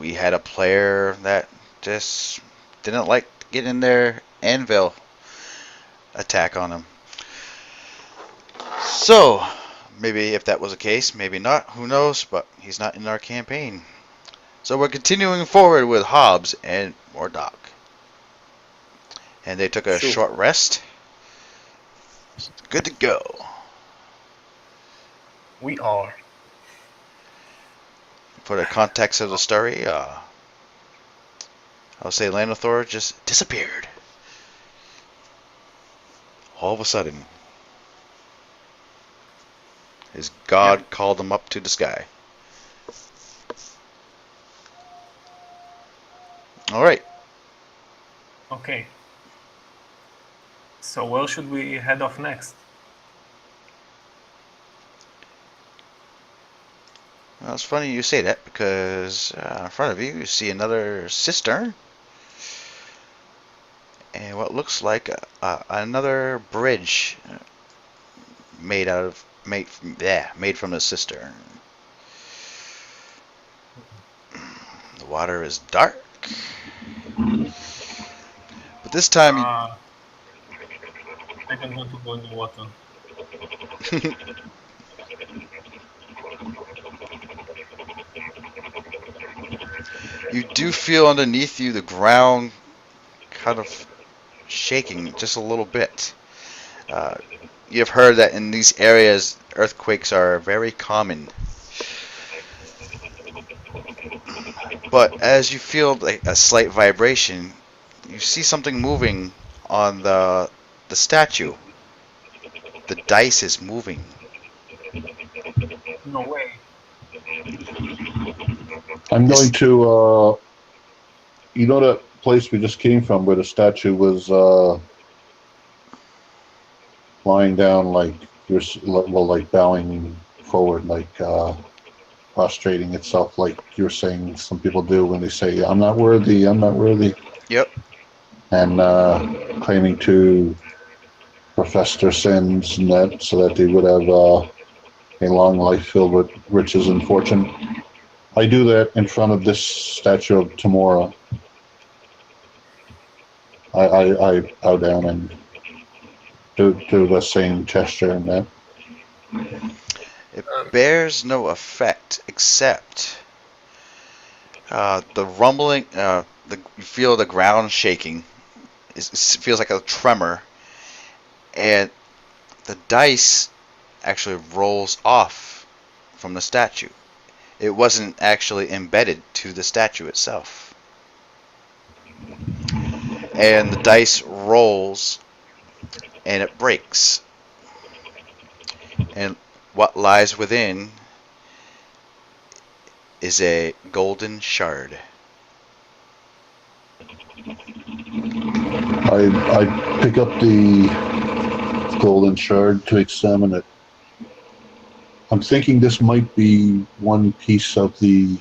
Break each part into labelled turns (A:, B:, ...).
A: we had a player that just didn't like getting their anvil attack on him. So, maybe if that was the case, maybe not, who knows, but he's not in our campaign. So we're continuing forward with Hobbs and Mordok. And they took a
B: Sure.
A: short rest. Good to go.
B: We are.
A: For the context of the story, I'll say Lanothor just disappeared. All of a sudden. His god called him up to the sky. Alright.
B: Okay. So where should we head off next?
A: Well, it's funny you say that because in front of you see another cistern. And what looks like another bridge made from the cistern. The water is dark, but this time
B: I don't want to go in the water.
A: you do feel underneath you the ground kind of shaking just a little bit. You've heard that in these areas earthquakes are very common. But as you feel like a slight vibration, you see something moving on the statue. The dice is moving.
B: No way.
C: I'm going to, you know that place we just came from where the statue was lying down like like bowing forward, like prostrating itself, like you were saying some people do when they say, I'm not worthy, I'm not worthy.
A: Yep.
C: And claiming to profess their sins and that so that they would have a long life filled with riches and fortune. I do that in front of this statue of Tymora. I bow down and do the same gesture and that.
A: It bears no effect except the rumbling. You feel the ground shaking. It feels like a tremor, and the dice actually rolls off from the statue. It wasn't actually embedded to the statue itself. And the dice rolls and it breaks. And what lies within is a golden shard.
C: I pick up the golden shard to examine it. I'm thinking this might be one piece of the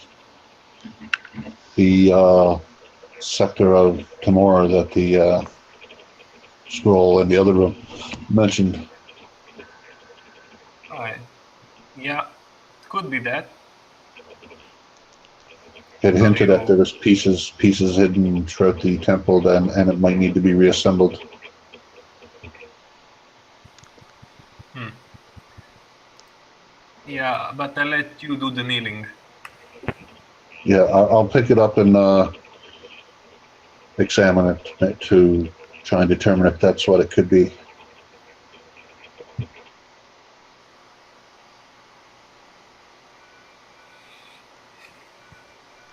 C: scepter of Tymora that the scroll in the other room mentioned.
B: Yeah, it could be that.
C: It hinted that there was pieces hidden throughout the temple, and it might need to be reassembled.
B: Yeah, but I'll let you do the kneeling.
C: Yeah, I'll pick it up and examine it to try and determine if that's what it could be.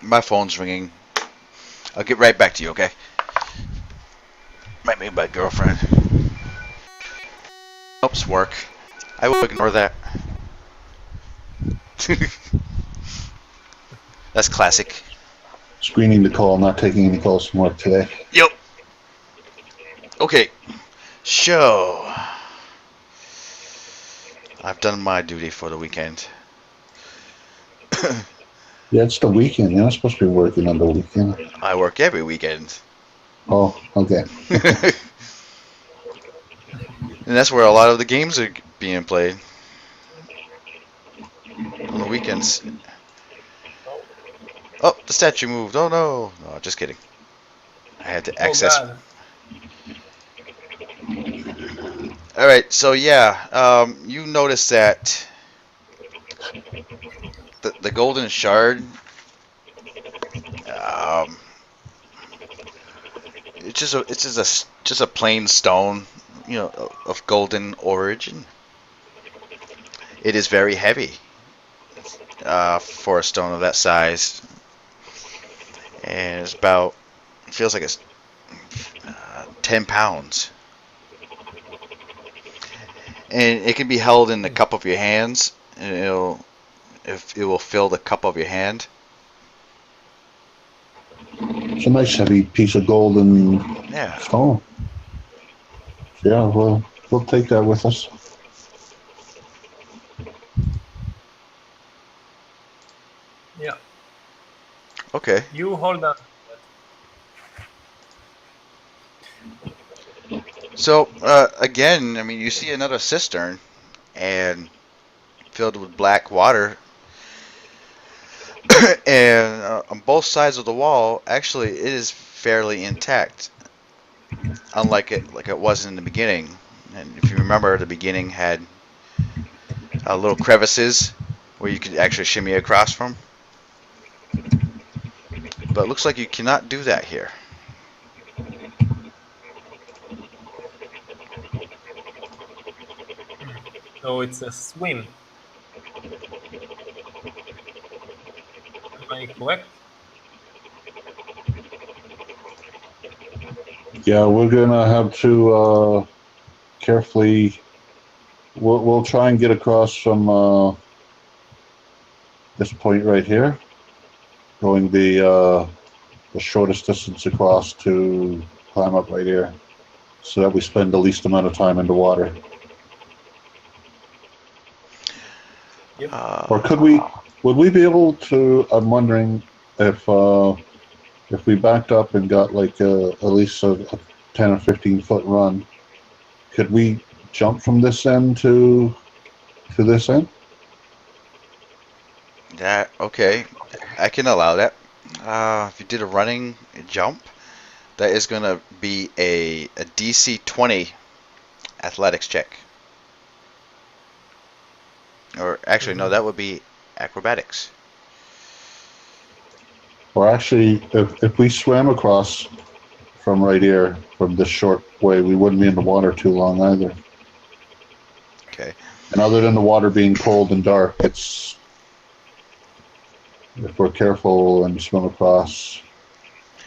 A: My phone's ringing. I'll get right back to you, okay? Might be my girlfriend. Helps work. I will ignore that. That's classic.
C: Screening the call, not taking any calls from work today.
A: Yep. Okay. So, I've done my duty for the weekend.
C: Yeah, it's the weekend. You're not supposed to be working on the weekend.
A: I work every weekend.
C: Oh, okay.
A: And that's where a lot of the games are being played. On the weekends. Oh, the statue moved. Oh no. No, just kidding. I had to
B: Oh
A: access.
B: god.
A: Alright, so yeah, you notice that the golden shard, um, it's just a plain stone, of golden origin. It is very heavy, for a stone of that size, and it feels like it's 10 pounds. And it can be held in the cup of your hands, and it will fill the cup of your hand.
C: It's a nice heavy piece of golden
A: Yeah.
C: stone. Yeah, we'll take that with us.
B: Yeah.
A: Okay.
B: You hold on.
A: So again, I mean, you see another cistern, and filled with black water, and on both sides of the wall, actually, it is fairly intact, unlike it was in the beginning. And if you remember, the beginning had little crevices where you could actually shimmy across from. But it looks like you cannot do that here.
B: So it's a swim. Am I correct?
C: Yeah, we're gonna have to carefully. We'll try and get across from this point right here, going the shortest distance across to climb up right here, so that we spend the least amount of time in the water.
B: Yep.
C: Or could we? Would we be able to? I'm wondering if we backed up and got like at least a 10 or 15 foot run, could we jump from this end to this end?
A: That okay? I can allow that. If you did a running jump, that is going to be a DC 20 athletics check. Or actually, no, that would be acrobatics.
C: Or actually, if we swam across from right here, from this short way, we wouldn't be in the water too long either.
A: Okay.
C: And other than the water being cold and dark, it's, if we're careful and swim across,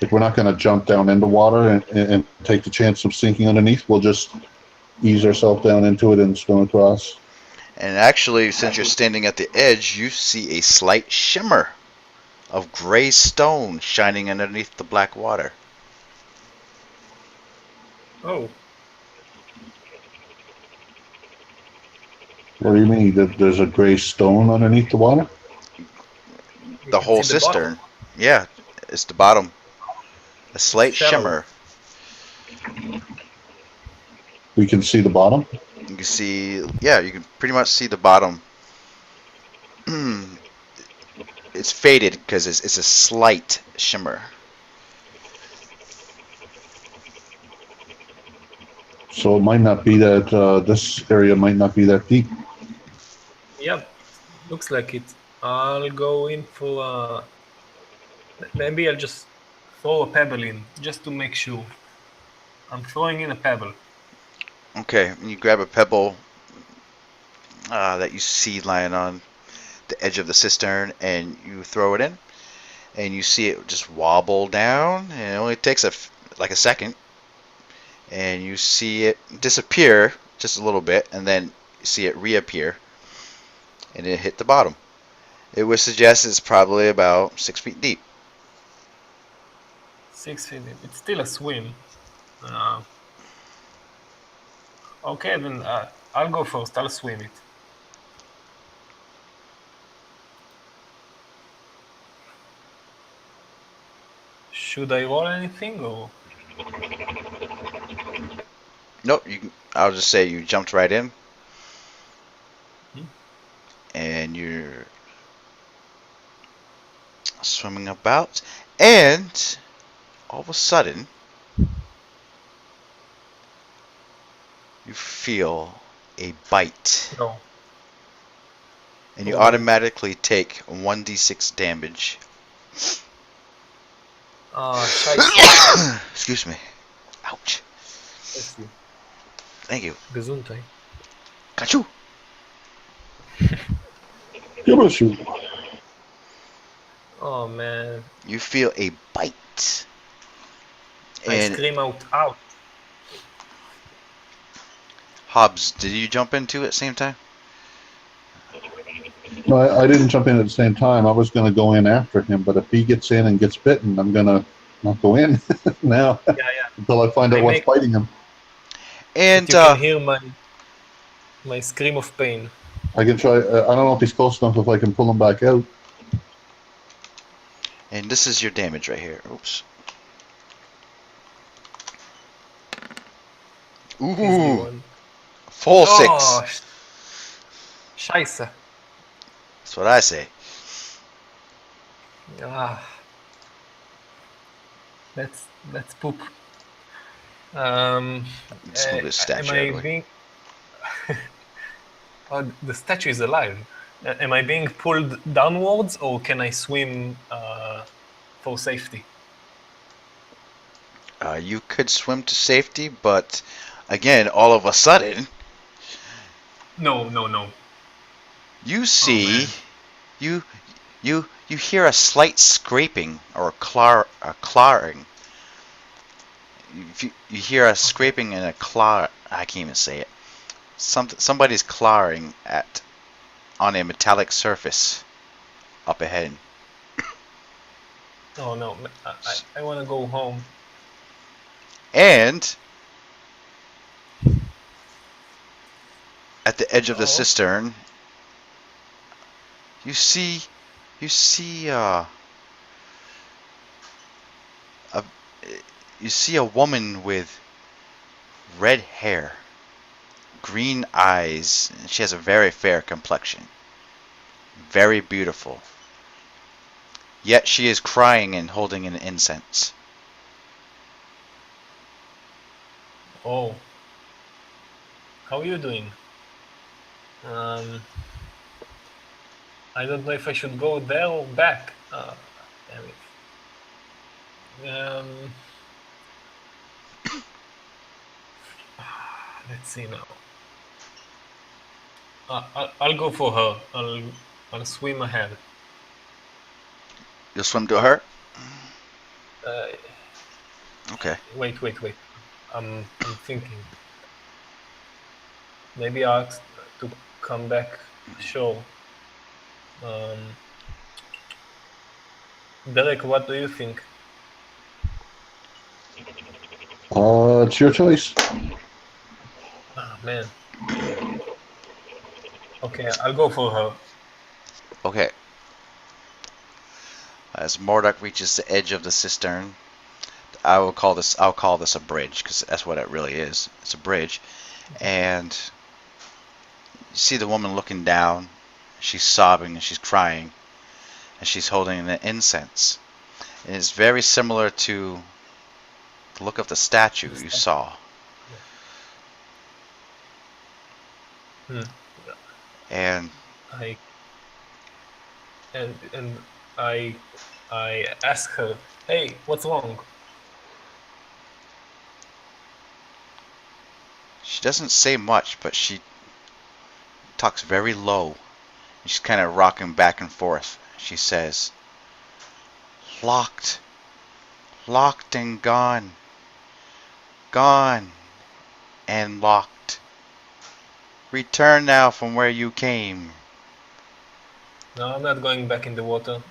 C: like we're not going to jump down into water and take the chance of sinking underneath. We'll just ease ourselves down into it and swim across.
A: And actually, since you're standing at the edge, you see a slight shimmer of gray stone shining underneath the black water.
B: Oh,
C: What do you mean? That there's a gray stone underneath the water?
B: you
A: The
B: can
A: whole
B: see the bottom.
A: cistern. Yeah, it's the bottom. A slight
B: Shallow.
A: shimmer.
C: We can see the bottom.
A: You can see, yeah, you can pretty much see the bottom. It's faded because it's a slight shimmer.
C: So it might not be that, this area might not be that deep.
B: Yep. Looks like it. I'll go in for maybe I'll just throw a pebble in just to make sure. I'm throwing in a pebble.
A: Okay, you grab a pebble that you see lying on the edge of the cistern, and you throw it in, and you see it just wobble down, and it only takes like a second, and you see it disappear just a little bit, and then you see it reappear, and it hit the bottom. It would suggest it's probably about 6 feet deep.
B: 6 feet. It's still a swim. Okay, then I'll go first. I'll swim it. Should I roll anything or?
A: Nope, I'll just say you jumped right in,
B: Hmm.
A: and you're swimming about, and all of a sudden, you feel a bite,
B: No.
A: and you
B: Oh no.
A: automatically take 1d6 damage.
B: Ah, scheiße.
A: Excuse me. Ouch.
B: Bless you.
A: Thank you.
B: Gesundheit.
A: Got you.
C: Give us you.
B: Oh man.
A: You feel a bite.
B: I
A: And
B: scream out.
A: Hobbs, did you jump into it at the same time?
C: No, I didn't jump in at the same time. I was going to go in after him, but if he gets in and gets bitten, I'm going to not go in now
B: Yeah, yeah.
C: until I find out
B: I
C: what's
B: make
C: biting him.
A: And
B: that you can hear my scream of pain.
C: I can try. I don't know if he's close enough if I can pull him back out.
A: this is your damage right here. Oops.
B: Easy
A: Ooh,
B: one.
A: full
B: Oh,
A: 6.
B: scheiße.
A: That's what I say.
B: Ah. That's poop.
A: Let's move this
B: Am
A: statue out of the
B: I
A: way.
B: being? Oh, the statue is alive. Am I being pulled downwards, or can I swim for safety?
A: You could swim to safety, but again, all of a sudden,
B: No.
A: you
B: Oh
A: see,
B: man.
A: you hear a slight scraping or a clawing. You hear a scraping and a claw. I can't even say it. Somebody's clawing on a metallic surface up ahead.
B: Oh no. I want to go home.
A: And at the edge of the
B: Oh.
A: cistern, you see a woman with red hair, green eyes, and she has a very fair complexion. Very beautiful. Yet she is crying and holding an incense.
B: Oh. How are you doing? I don't know if I should go there or back. Damn it. Let's see now. I'll go for her. I'll swim ahead.
A: You'll swim to her?
B: Uh,
A: Okay.
B: wait. I'm thinking. Maybe I ask to come back shore. Derek, what do you think?
C: It's your choice.
B: Ah, man. Okay, I'll go for her.
A: Okay. As Mordok reaches the edge of the cistern, I'll call this a bridge, because that's what it really is. It's a bridge. And you see the woman looking down. She's sobbing and she's crying. And she's holding an incense. And it's very similar to the look of the statue you saw.
B: Hmm.
A: And
B: I ask her, hey, what's wrong?
A: she doesn't say much, but she talks very low. She's kind of rocking back and forth. She says, locked and gone and locked. Return now from where you came.
B: No, I'm not going back in the water.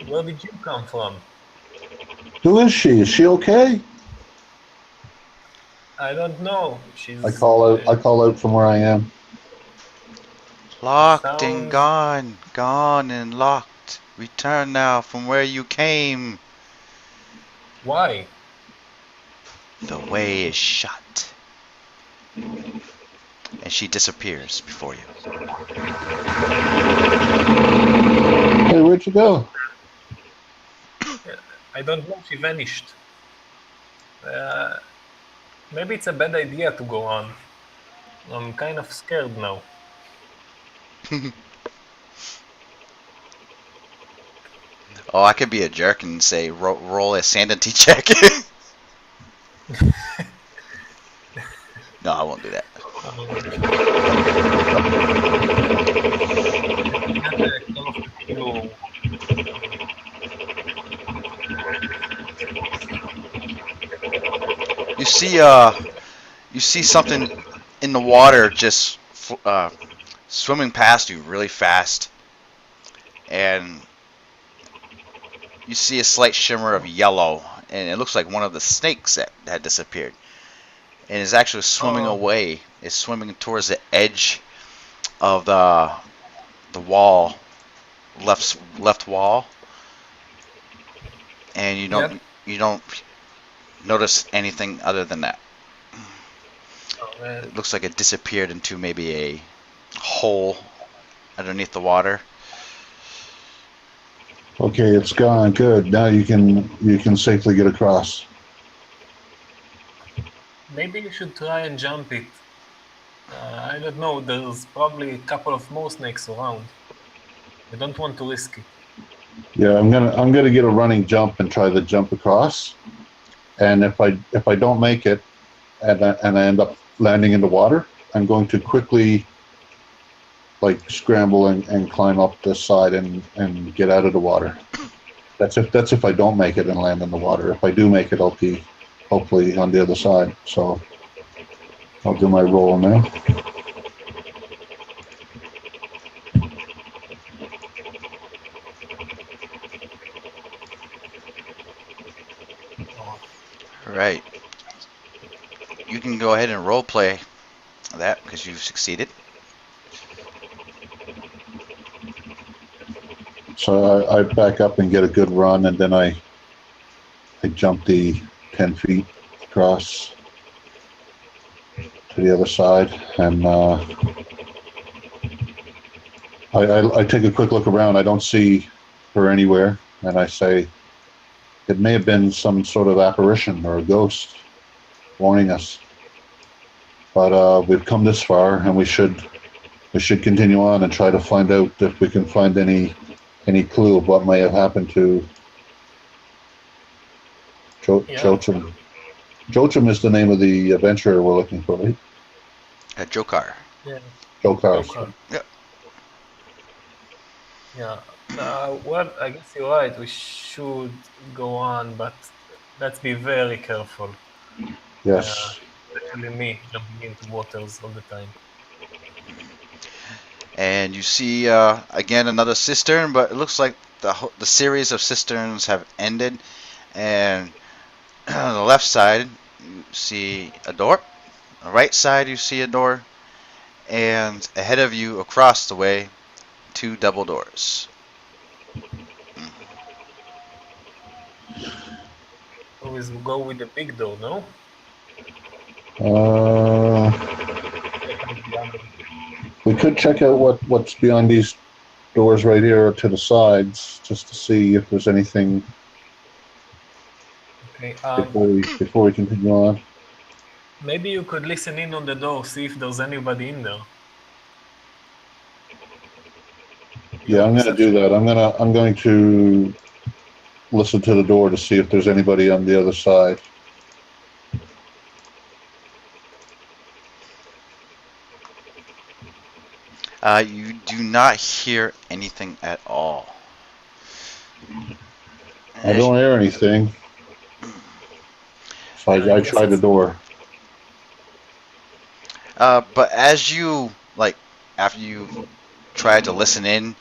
B: Where did you come from?
C: Who is she? Is she okay?
B: I don't know. She's.
C: I call out from where I am.
A: Locked and
B: Sounds.
A: gone and locked. Return now from where you came.
B: Why?
A: The way is shut. and she disappears before you.
C: Hey, where'd you go?
B: I don't know, she vanished. Maybe it's a bad idea to go on. I'm kind of scared now.
A: Oh, I could be a jerk and say roll a sanity check. No, I won't do that. You see something in the water just swimming past you really fast, and you see a slight shimmer of yellow, and it looks like one of the snakes that had disappeared, and is actually swimming away. It's swimming towards the edge of the wall, left wall, and you don't notice anything other than that. It looks like it disappeared into maybe a hole underneath the water.
C: Okay, it's gone. Good. Now you can safely get across.
B: Maybe you should try and jump it. I don't know. There's probably a couple of more snakes around. I don't want to risk it.
C: Yeah, I'm gonna get a running jump and try to jump across. And if I don't make it, and I end up landing in the water, I'm going to quickly scramble and climb up the side and get out of the water. That's if I don't make it and land in the water. If I do make it, I'll be hopefully on the other side. So I'll do my roll now.
A: Right. You can go ahead and role play that because you've succeeded.
C: So I back up and get a good run, and then I jump the 10 feet across to the other side, and I take a quick look around. I don't see her anywhere, and I say, it may have been some sort of apparition or a ghost warning us. But we've come this far, and we should continue on and try to find out if we can find any clue of what may have happened to Joachim. Joachim is the name of the adventurer we're looking for, right?
A: Jokar.
B: Yeah.
C: Jokar.
A: Yep.
B: Yeah. Well, I guess you're right. We should go on, but let's be very careful.
C: Yes.
B: Especially me jumping into waters all the time.
A: And you see again another cistern, but it looks like the series of cisterns have ended. And on the left side you see a door. On the right side you see a door, and ahead of you across the way, 2 double doors.
B: Always go with the big door, no?
C: We could check out what's beyond these doors right here to the sides, just to see if there's anything.
B: Okay.
C: Before we continue on.
B: Maybe you could listen in on the door, see if there's anybody in there.
C: Yeah, I'm going to do that. I'm going to listen to the door to see if there's anybody on the other side.
A: You do not hear anything at all.
C: I don't hear anything. So I tried the door.
A: But as you, after you try to listen in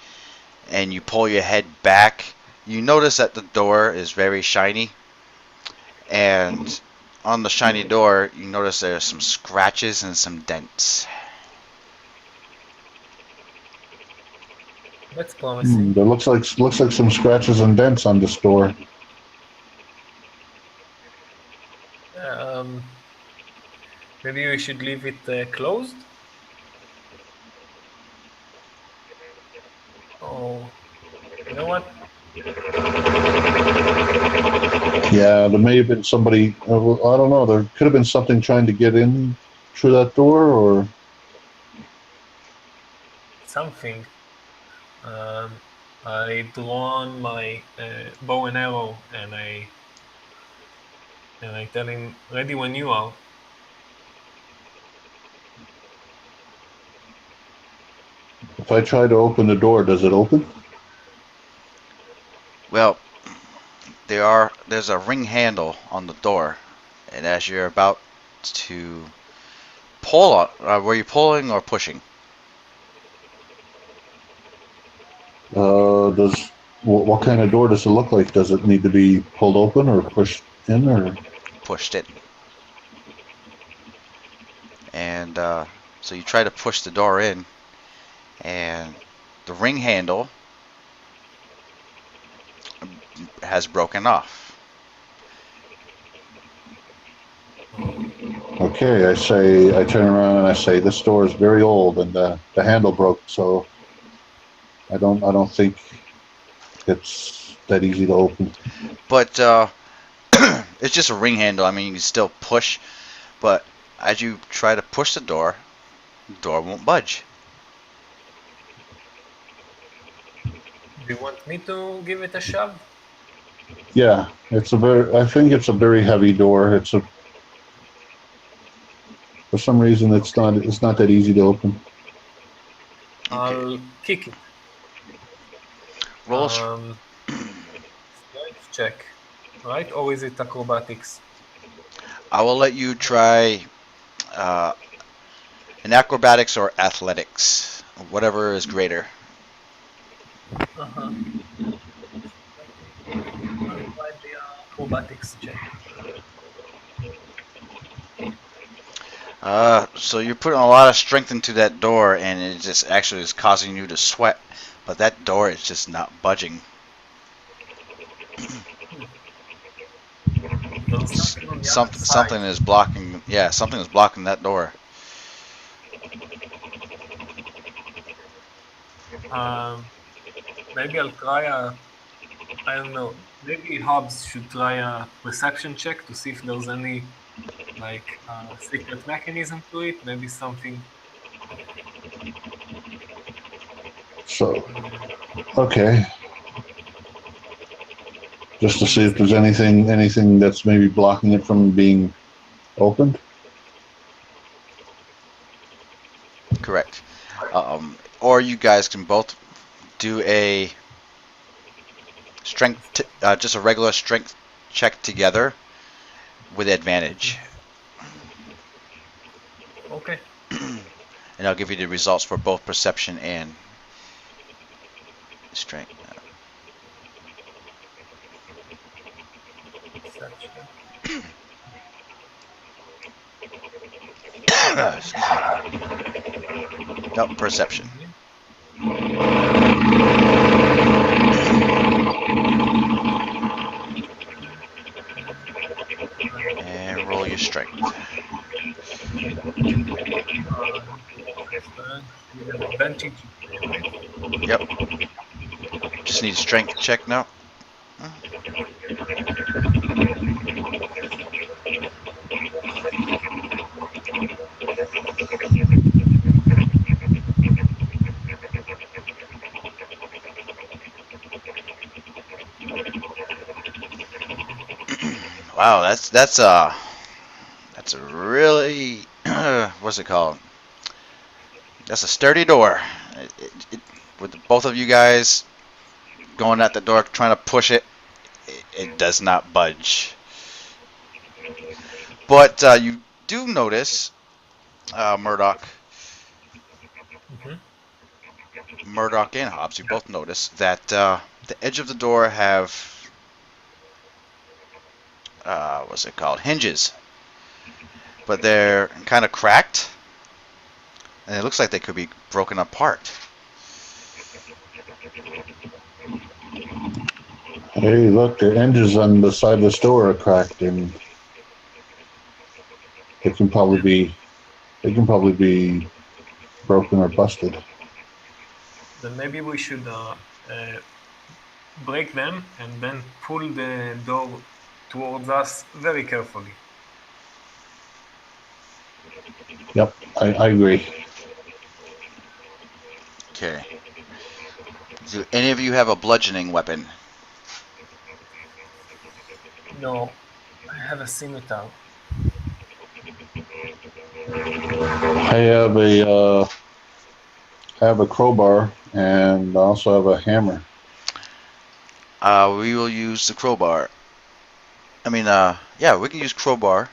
A: and you pull your head back, you notice that the door is very shiny. And on the shiny door, you notice there are some scratches and some dents.
B: That's promising.
C: There looks like some scratches and dents on this door.
B: Maybe we should leave it closed. Oh, you know what?
C: Yeah, there may have been somebody. I don't know. There could have been something trying to get in through that door, or
B: Something. I drawn my bow and arrow, and I tell him, "Ready when you are."
C: if I try to open the door, does it open?
A: Well, there's a ring handle on the door, and as you're about to pull on, were you pulling or pushing?
C: Does what kind of door does it look like? Does it need to be pulled open or pushed in, or?
A: Pushed it, and so you try to push the door in, and the ring handle has broken off.
C: Okay, I turn around and I say, this door is very old and the handle broke, so I don't think it's that easy to open.
A: But it's just a ring handle. I mean, you can still push, but as you try to push the door won't budge.
B: Do you want me to give it a shove?
C: Yeah, I think it's a very heavy door. For some reason, it's not that easy to open.
B: I'll kick it.
A: Roll.
B: Strength check, right? Or is it acrobatics?
A: I will let you try uh, an acrobatics or athletics, whatever is greater.
B: Uh-huh. I'll try the acrobatics check.
A: So you're putting a lot of strength into that door, and it just actually is causing you to sweat. But that door is just not budging. Something is blocking. Yeah, something is blocking that door.
B: Maybe I'll try I don't know. Maybe Hobbs should try a perception check to see if there's any secret mechanism to it. Maybe something.
C: So, okay, just to see if there's anything that's maybe blocking it from being opened.
A: Correct. Or you guys can both do a strength, just a regular strength check together with advantage.
B: Okay.
A: And I'll give you the results for both perception and strength. Nope, perception. And roll your strength. Yep. Just need a strength check now. Wow, that's a really what's it called? That's a sturdy door. With both of you guys going at the door trying to push it, it does not budge. But you do notice, Murdoch, Murdoch and Hobbs, you both notice that the edge of the door have what's it called? Hinges. But they're kind of cracked, and it looks like they could be broken apart.
C: Hey, look, the hinges on the side of the store are cracked, and they can probably be broken or busted.
B: Then maybe we should uh, break them, and then pull the door towards us very carefully.
C: Yep, I agree.
A: Okay. Do any of you have a bludgeoning weapon?
B: No, I have a scimitar.
C: I have a crowbar and I also have a hammer.
A: We will use the crowbar. I mean, yeah, we can use crowbar.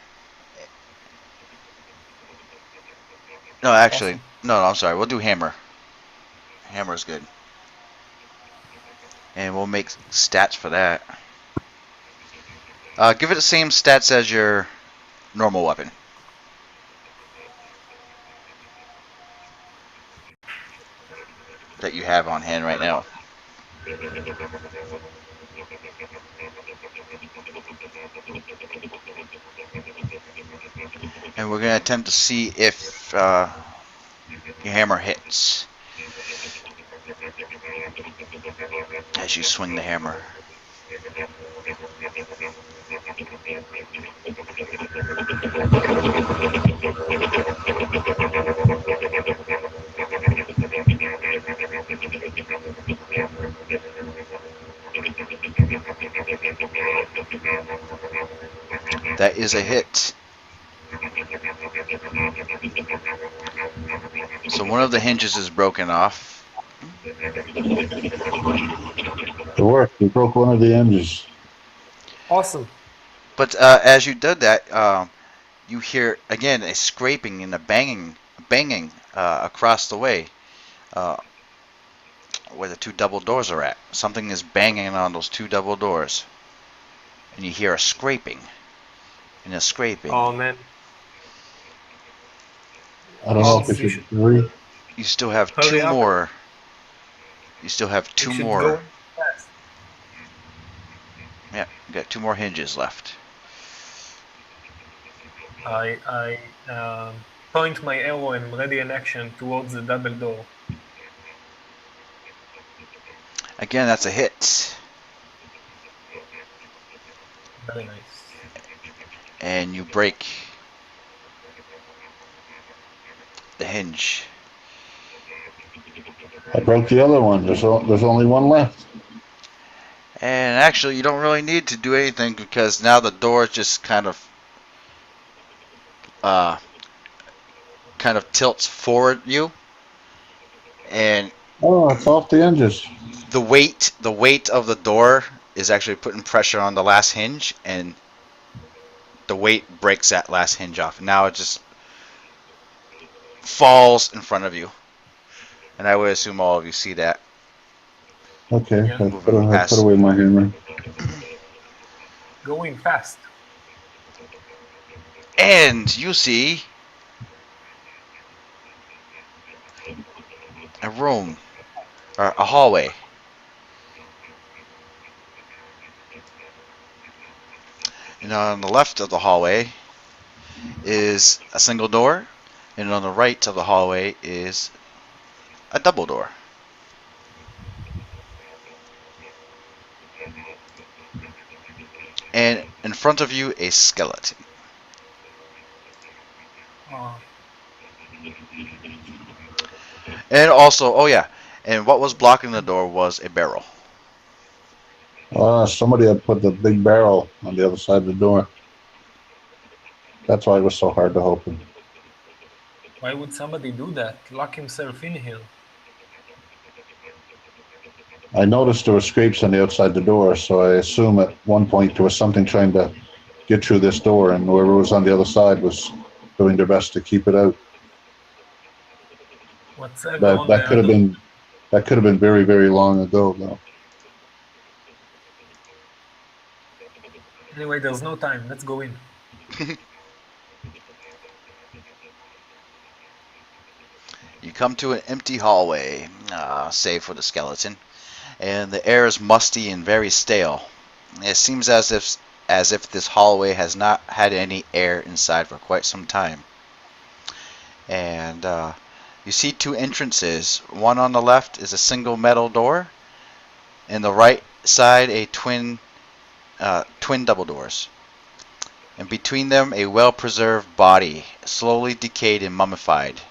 A: No, actually,
B: Awesome.
A: no, I'm sorry. We'll do hammer. Hammer is good. And we'll make stats for that. Give it the same stats as your normal weapon. That you have on hand right now. And we're going to attempt to see if your hammer hits. As you swing the hammer. That is a hit. So one of the hinges is broken off.
C: It worked. We broke one of the hinges.
B: Awesome.
A: But as you did that, you hear again a scraping and a banging across the way, where the two double doors are at. Something is banging on those two double doors, and you hear a scraping and a scraping.
B: Oh man.
C: I don't know if we
B: Hans, you
C: should hurry.
A: You still have
B: hurry
A: two
B: up.
A: more. You still have
B: You
A: two
B: should
A: more.
B: go fast.
A: Yeah, you got two more hinges left.
B: I point my arrow and ready in action towards the double door.
A: Again, that's a hit.
B: Very nice.
A: And you break the hinge.
C: I broke the other one. There's only one left.
A: And actually, you don't really need to do anything because now the door just kind of tilts forward you, and
C: Oh, it's off the hinges.
A: the weight of the door is actually putting pressure on the last hinge, and the weight breaks that last hinge off. Now it just falls in front of you, and I would assume all of you see that.
C: Okay,
B: Yeah.
C: I put away my hammer.
B: Going fast.
A: And you see a room, or a hallway. And on the left of the hallway is a single door, and on the right of the hallway is a double door. And in front of you, a skeleton.
B: Oh,
A: And also, oh yeah, and what was blocking the door was a barrel.
C: Somebody had put the big barrel on the other side of the door. That's why it was so hard to open.
B: why would somebody do that? Lock himself in here.
C: I noticed there were scrapes on the outside the door, so I assume at one point there was something trying to get through this door, and whoever was on the other side was doing their best to keep it out.
B: What's that?
C: That could have been very, very long ago, though.
B: Anyway, there's no time. Let's go in.
A: You come to an empty hallway, save for the skeleton, and the air is musty and very stale. It seems as if this hallway has not had any air inside for quite some time. And you see two entrances. One on the left is a single metal door, In the right side, a twin double doors. And between them, a well-preserved body, slowly decayed and mummified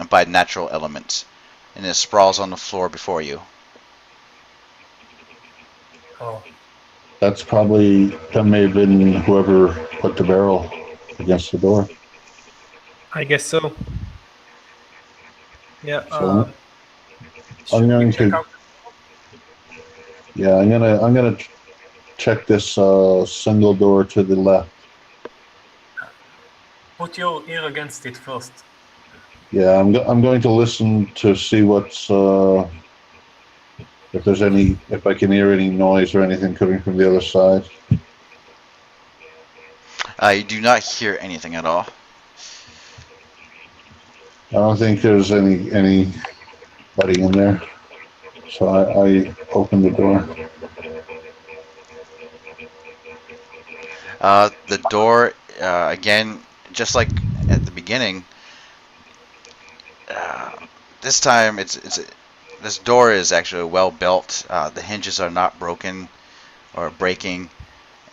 A: by natural elements, and it sprawls on the floor before you.
B: Oh,
C: That may have been whoever put the barrel against the door.
B: I guess so. Yeah.
C: So I'm
B: Should we
C: going
B: check
C: to,
B: out?
C: yeah, I'm gonna check this single door to the left.
B: Put your ear against it first.
C: Yeah, I'm going to listen to see what's if I can hear any noise or anything coming from the other side.
A: You do not hear anything at all.
C: I don't think there's anybody in there. So I open the door.
A: The door, again, just like at the beginning, this time this door is actually well built. The hinges are not broken or breaking,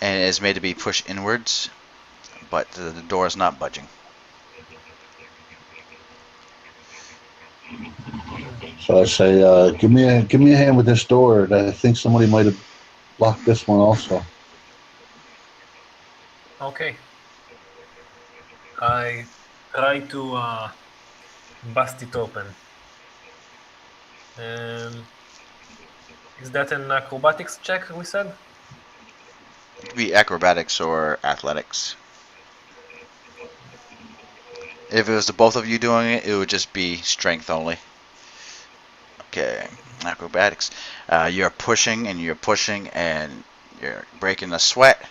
A: and it is made to be pushed inwards, but the door is not budging.
C: So I say, give me a hand with this door. I think somebody might have locked this one also.
B: Okay. I try to bust it open. Is that an acrobatics check, we said?
A: It could be acrobatics or athletics. If it was the both of you doing it, it would just be strength only. Okay, acrobatics. You're pushing and you're pushing and you're breaking a sweat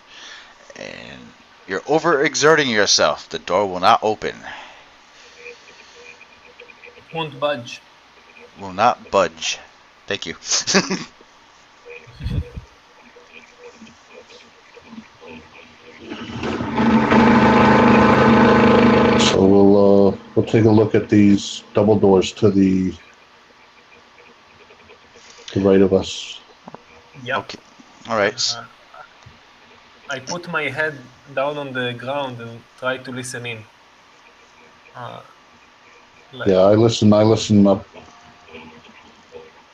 A: and you're overexerting yourself. The door will not open.
B: Won't budge.
A: Will not budge. Thank you.
C: So we'll take a look at these double doors to the right of us.
B: Yeah.
A: Okay. All right.
B: I put my head down on the ground and try to listen in.
C: Yeah, I listen up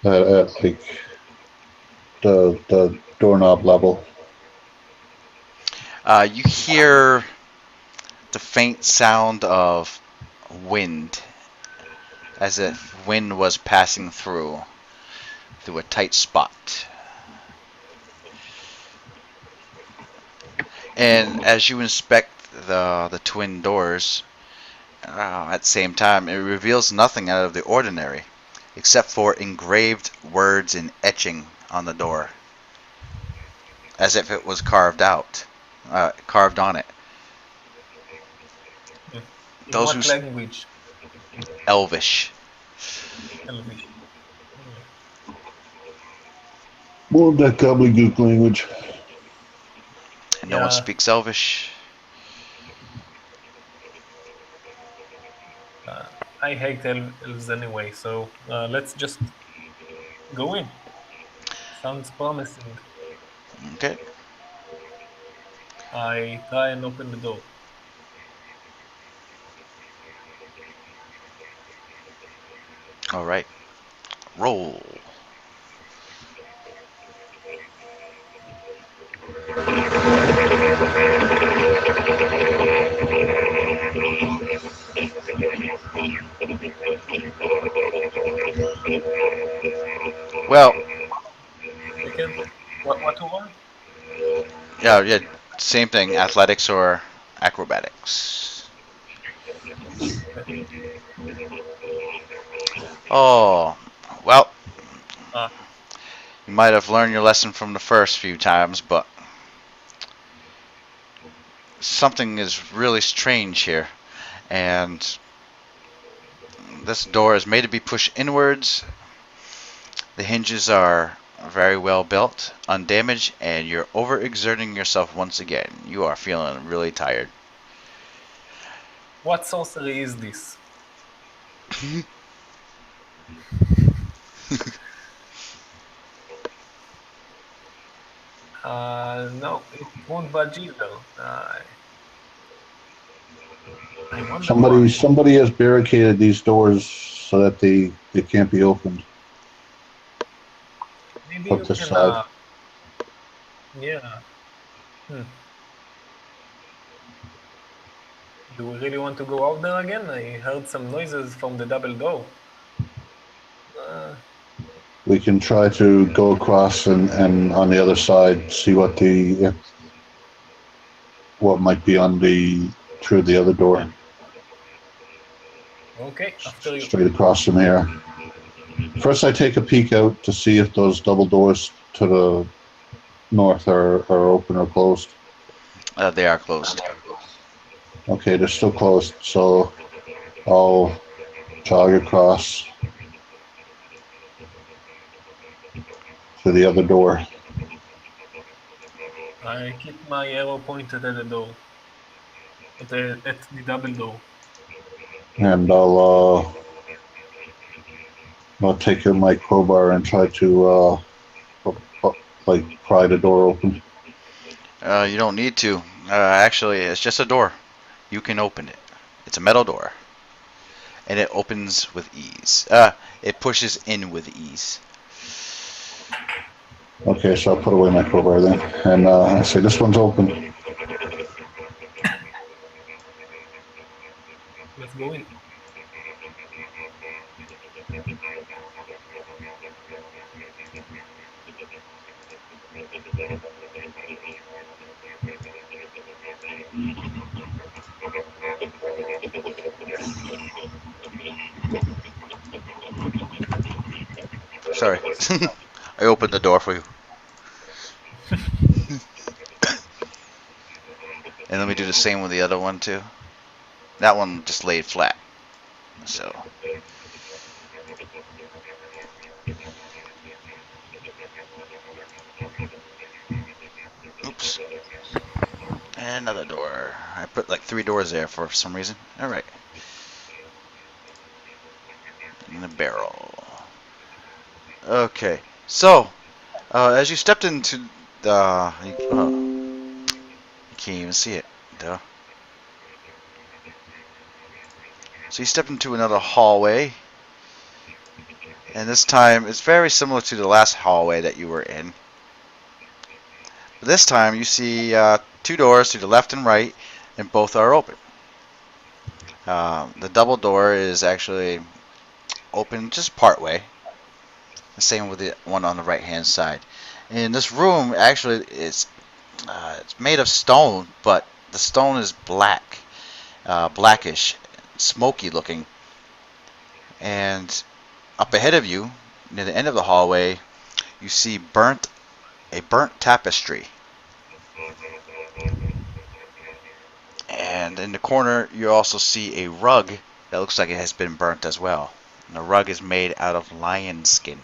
C: at like the doorknob level.
A: You hear the faint sound of wind, as if wind was passing through a tight spot. And as you inspect the twin doors, at the same time, it reveals nothing out of the ordinary, except for engraved words and etching on the door, as if it was carved on it.
B: In
A: Those
B: what
A: who
B: language?
A: Elvish.
B: Elvish.
C: More of that gobbledygook language.
A: And no one speaks Elvish.
B: I hate elves anyway, so let's just go in. Sounds promising.
A: Okay.
B: I try and open the door.
A: All right. Roll. Well,
B: Again, what to roll?
A: yeah, same thing. Athletics or acrobatics. Oh, well, you might have learned your lesson from the first few times, but something is really strange here. And this door is made to be pushed inwards. The hinges are very well built, undamaged, and you're overexerting yourself once again. You are feeling really tired.
B: What sorcery is this? No, it won't budge either. I wonder
C: Somebody
B: why.
C: somebody has barricaded these doors so that they can't be opened.
B: Maybe
C: Put
B: you
C: this
B: can,
C: side.
B: yeah. Hmm. Do we really want to go out there again? I heard some noises from the double door.
C: We can try to go across and on the other side see what might be on the through the other door.
B: Okay, after you.
C: Straight across from here. First, I take a peek out to see if those double doors to the north are open or closed.
A: They are closed.
C: Okay, they're still closed, so I'll jog across to the other door.
B: I keep my arrow pointed at the door. At the double door.
C: And I'll take my crowbar and try to like pry the door open.
A: You don't need to. Actually, it's just a door. You can open it. It's a metal door. And it opens with ease. It pushes in with ease.
C: Okay, so I'll put away my crowbar then, and I say this one's open.
B: Let's go in.
A: Sorry. I opened the door for you. And let me do the same with the other one too. That one just laid flat. So. Oops. And another door. I put like 3 doors there for some reason. Alright. And a barrel. Okay. So, as you stepped into the... you can't even see it. Duh. So you step into another hallway. And this time, it's very similar to the last hallway that you were in. But this time, you see 2 doors to the left and right, and both are open. The double door is actually open just part way. The same with the one on the right hand side. And this room actually is it's made of stone, but the stone is black, blackish, smoky looking. And up ahead of you, near the end of the hallway, you see a burnt tapestry. And in the corner, you also see a rug that looks like it has been burnt as well. And the rug is made out of lion skin.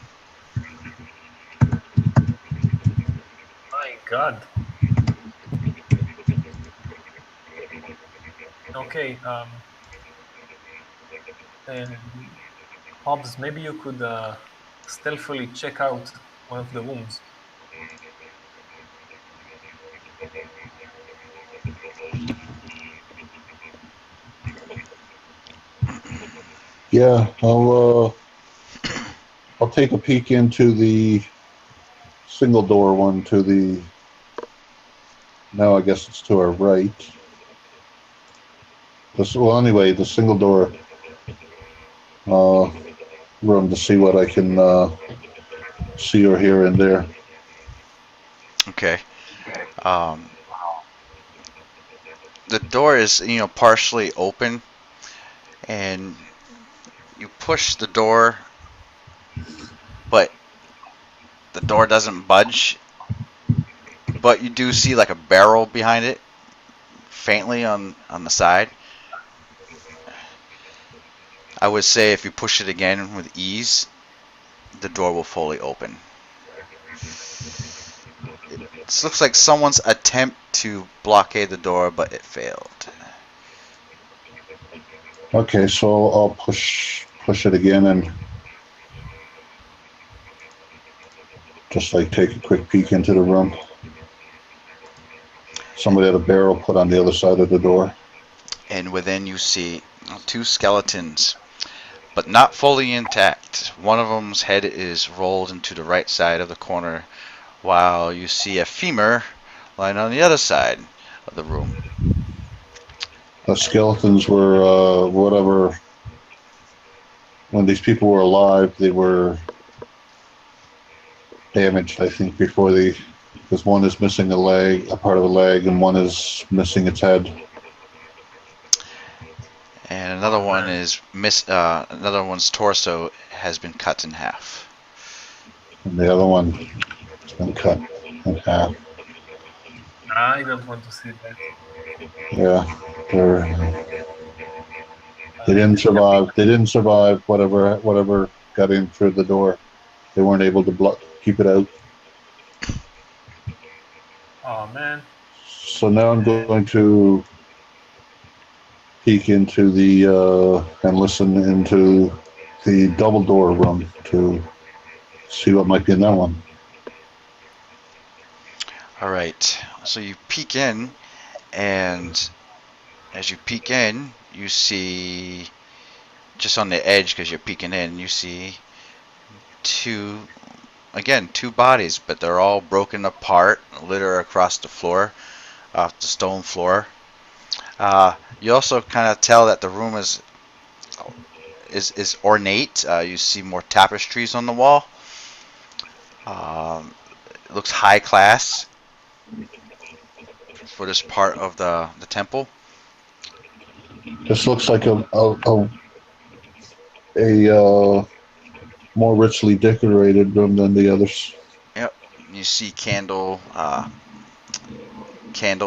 B: My God. Okay. And Hobbs, maybe you could stealthily check out one of the rooms.
C: Yeah, I'll take a peek into the single door one to the. Now I guess it's to our right. Well, anyway, the single door room to see what I can see or hear in there.
A: Okay. The door is, partially open, and you push the door, but the door doesn't budge. But you do see like a barrel behind it, faintly on the side. I would say if you push it again with ease, the door will fully open. This looks like someone's attempt to blockade the door, but it failed.
C: Okay, so I'll push it again and just like take a quick peek into the room. somebody had a barrel put on the other side of the door.
A: And within you see two skeletons, but not fully intact. One of them's head is rolled into the right side of the corner, while you see a femur lying on the other side of the room.
C: The skeletons were whatever. When these people were alive, they were damaged, I think, before they. Because one is missing a part of a leg, and one is missing its head.
A: And another one is another one's torso has been cut in half.
C: And the other one has been cut in half.
B: I don't want to see that.
C: Yeah, they didn't survive. They didn't survive whatever got in through the door. They weren't able to keep it out.
B: Oh man.
C: So now I'm going to peek into the and listen into the double door room to see what might be in that one.
A: All right. So you peek in, and as you peek in, you see, just on the edge, because you're peeking in, you see two bodies, but they're all broken apart, litter across the floor, off the stone floor. You also kind of tell that the room is ornate. You see more tapestries on the wall. It looks high class for this part of the temple.
C: This looks like a more richly decorated room than the others.
A: Yep. You see candle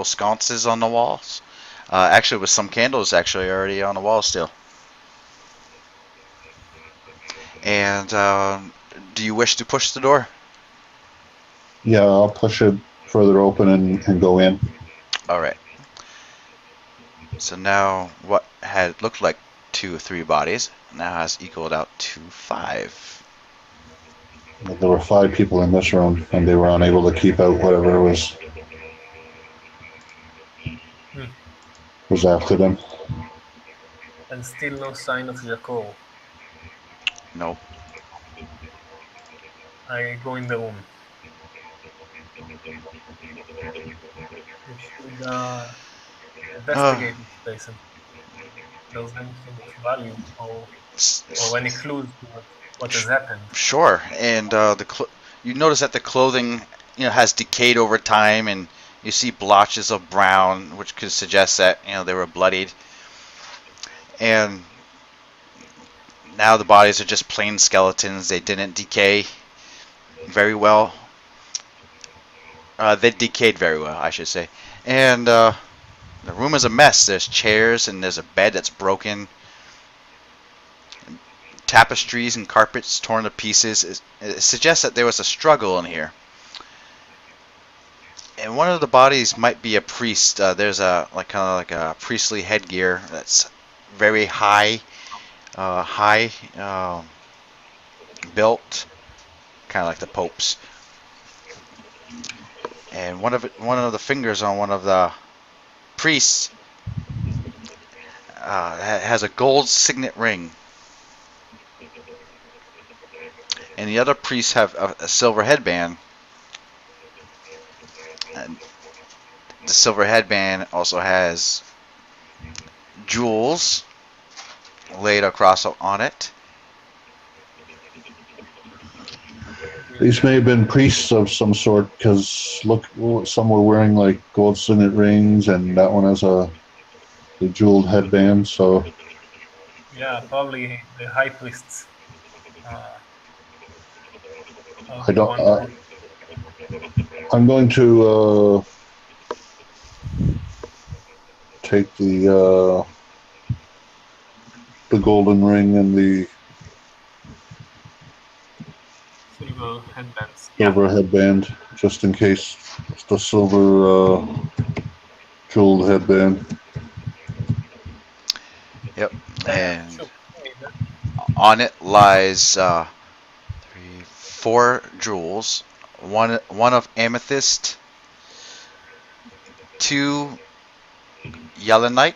A: sconces on the walls. Actually, with some candles actually already on the wall still. And do you wish to push the door?
C: Yeah, I'll push it further open and go in.
A: All right. So now what had looked like 2 or 3 bodies now has equaled out to 5.
C: There were 5 people in this room, and they were unable to keep out whatever was after them.
B: And still no sign of Jacob.
A: Nope.
B: I go in the room. We should investigate this place and if there's anything of value or any clues to what has happened.
A: Sure. And you notice that the clothing, has decayed over time, and you see blotches of brown, which could suggest that they were bloodied. And now the bodies are just plain skeletons. They didn't decay very well. They decayed very well, I should say. And the room is a mess. There's chairs and there's a bed that's broken. Tapestries and carpets torn to pieces. It suggests that there was a struggle in here. And one of the bodies might be a priest. There's kind of like a priestly headgear that's very high built, kind of like the Pope's. And one of the fingers on one of the priests has a gold signet ring, and the other priests have a silver headband. And the silver headband also has jewels laid across on it.
C: These may have been priests of some sort, because look, some were wearing like gold signet rings, and that one has a jeweled headband. So
B: yeah, probably the high priests.
C: I don't. I'm going to take the golden ring and the
B: silver headbands.
C: silver headband, just in case it's the silver jeweled headband.
A: Yep. And on it lies 4 jewels. One of amethyst, 2 Yelenite,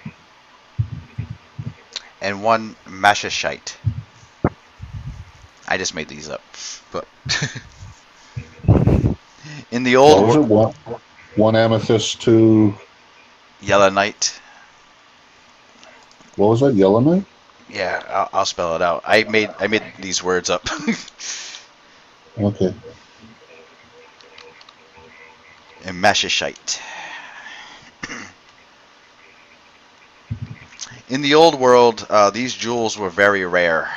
A: and 1 Mashashite. I just made these up, but in the
C: What
A: old
C: was it? One amethyst, 2.
A: Yelenite.
C: What was that? Yellowknife?
A: Yeah, I'll spell it out. I made these words up.
C: Okay.
A: And Mashashite. In the old world, these jewels were very rare.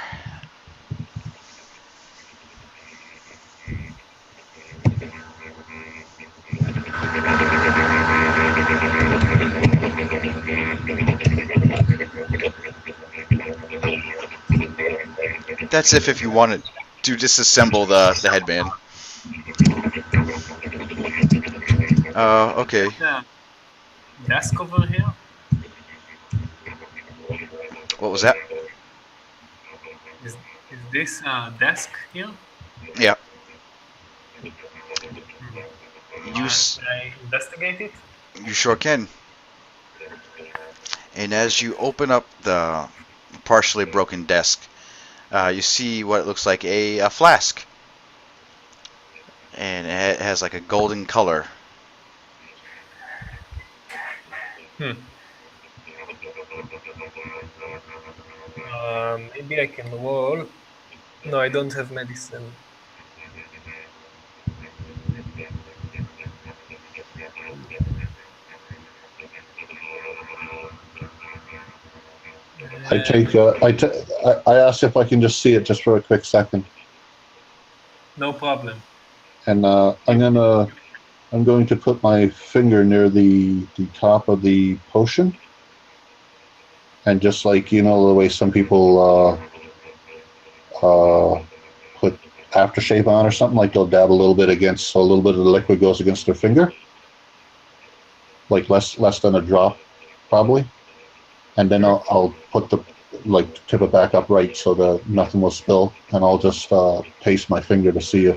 A: That's if you wanted to disassemble the headband. Okay.
B: Yeah. Desk over here.
A: What was that?
B: Is this a desk here?
A: Yeah.
B: Can I investigate it?
A: You sure can. And as you open up the partially broken desk, you see what looks like a flask. And it has like a golden color.
B: Maybe I can roll. No, I don't have medicine.
C: I asked if I can just see it just for a quick second.
B: No problem.
C: And I'm going to put my finger near the top of the potion. And just like, the way some people put aftershave on or something, like they'll dab a little bit against, so a little bit of the liquid goes against their finger. Like less than a drop, probably. And then I'll put tip it back upright so that nothing will spill. And I'll just taste my finger to see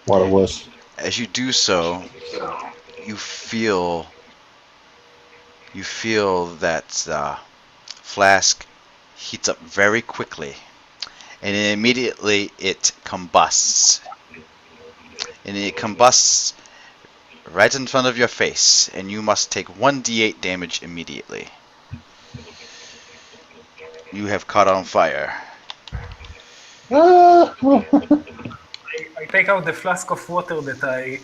C: what it was.
A: As you do so, you feel that flask heats up very quickly, and then immediately it combusts. And it combusts right in front of your face, and you must take 1d8 damage immediately. You have caught on fire.
B: I take out the flask of water that I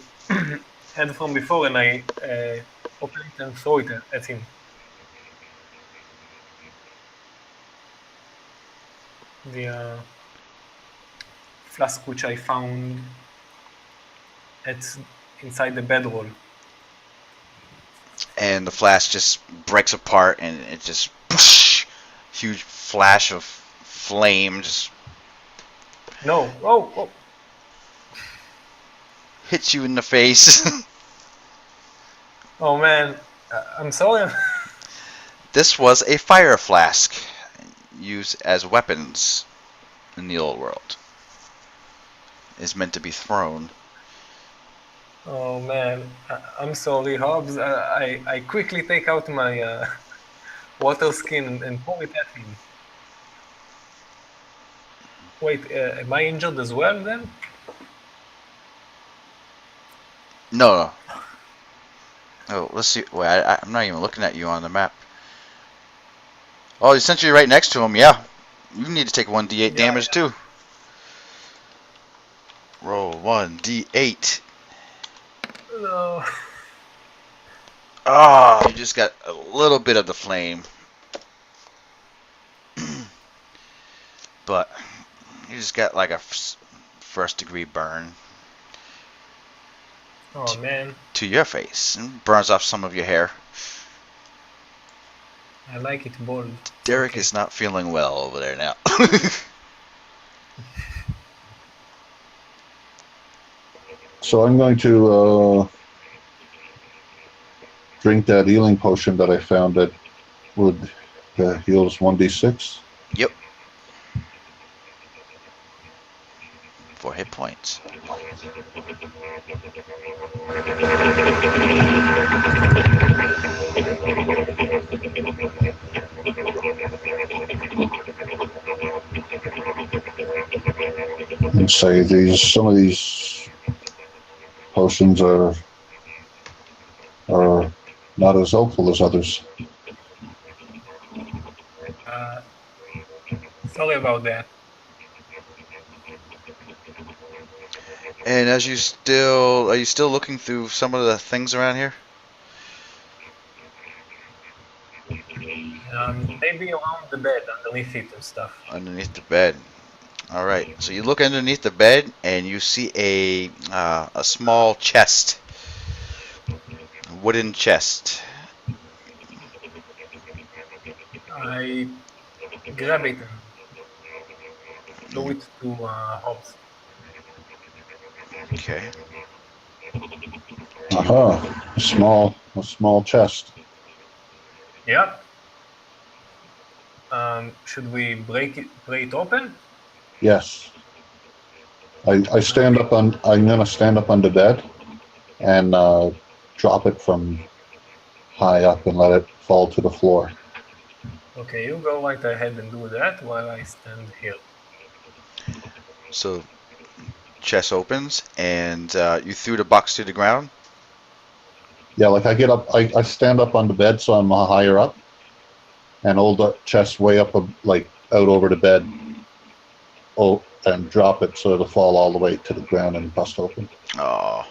B: had from before, and I open it and throw it at him. The flask which I found inside the bedroll.
A: And the flask just breaks apart, and it just whoosh, huge flash of flame just
B: No! Oh!
A: hits you in the face.
B: Oh man, I'm sorry.
A: This was a fire flask used as weapons in the old world. It's meant to be thrown.
B: Oh man, I'm sorry, Hobbs. I quickly take out my water skin and pour it at him. Wait, am I injured as well then?
A: No. Oh, let's see. Wait, I'm not even looking at you on the map. Oh, essentially right next to him, yeah. You need to take 1d8 damage too. Roll 1d8.
B: No.
A: Oh, you just got a little bit of the flame. But you just got like a first degree burn.
B: Oh man.
A: To your face. And burns off some of your hair.
B: I like it bold.
A: Derek is not feeling well over there now.
C: So I'm going to drink that healing potion that I found that would heals 1d6.
A: Yep. 4 hit points.
C: And say some of these potions are not as helpful as others.
B: Sorry about that.
A: And are you still looking through some of the things around here?
B: Maybe around the bed, underneath it and stuff.
A: Underneath the bed. All right. So you look underneath the bed and you see a small chest, a wooden chest.
B: I grab it and throw it to Hobbs.
A: Okay.
C: Aha! A small chest.
B: Yeah. Should we break it open?
C: Yes. I stand up on. I'm gonna stand up on the bed and drop it from high up and let it fall to the floor.
B: Okay, you go right ahead and do that while I stand here.
A: So chest opens and you threw the box to the ground.
C: Yeah, like I get up. I stand up on the bed so I'm higher up, and hold the chest way up, like out over the bed. Oh, and drop it so it'll fall all the way to the ground and bust open.
A: Oh,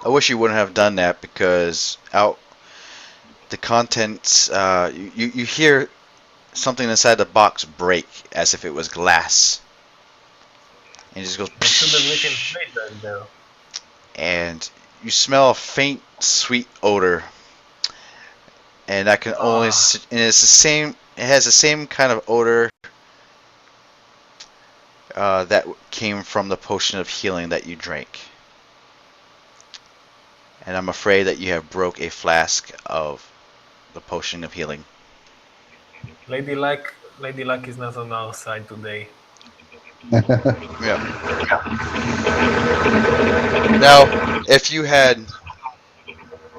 A: I wish you wouldn't have done that because out the contents. You hear something inside the box break as if it was glass, and it just goes.
B: I should have written straight back there.
A: And you smell a faint, sweet odor, and that can only. And it's the same. It has the same kind of odor that came from the potion of healing that you drank. And I'm afraid that you have broke a flask of the potion of healing.
B: Lady Luck is not on our side today.
A: Yeah. Now, if you had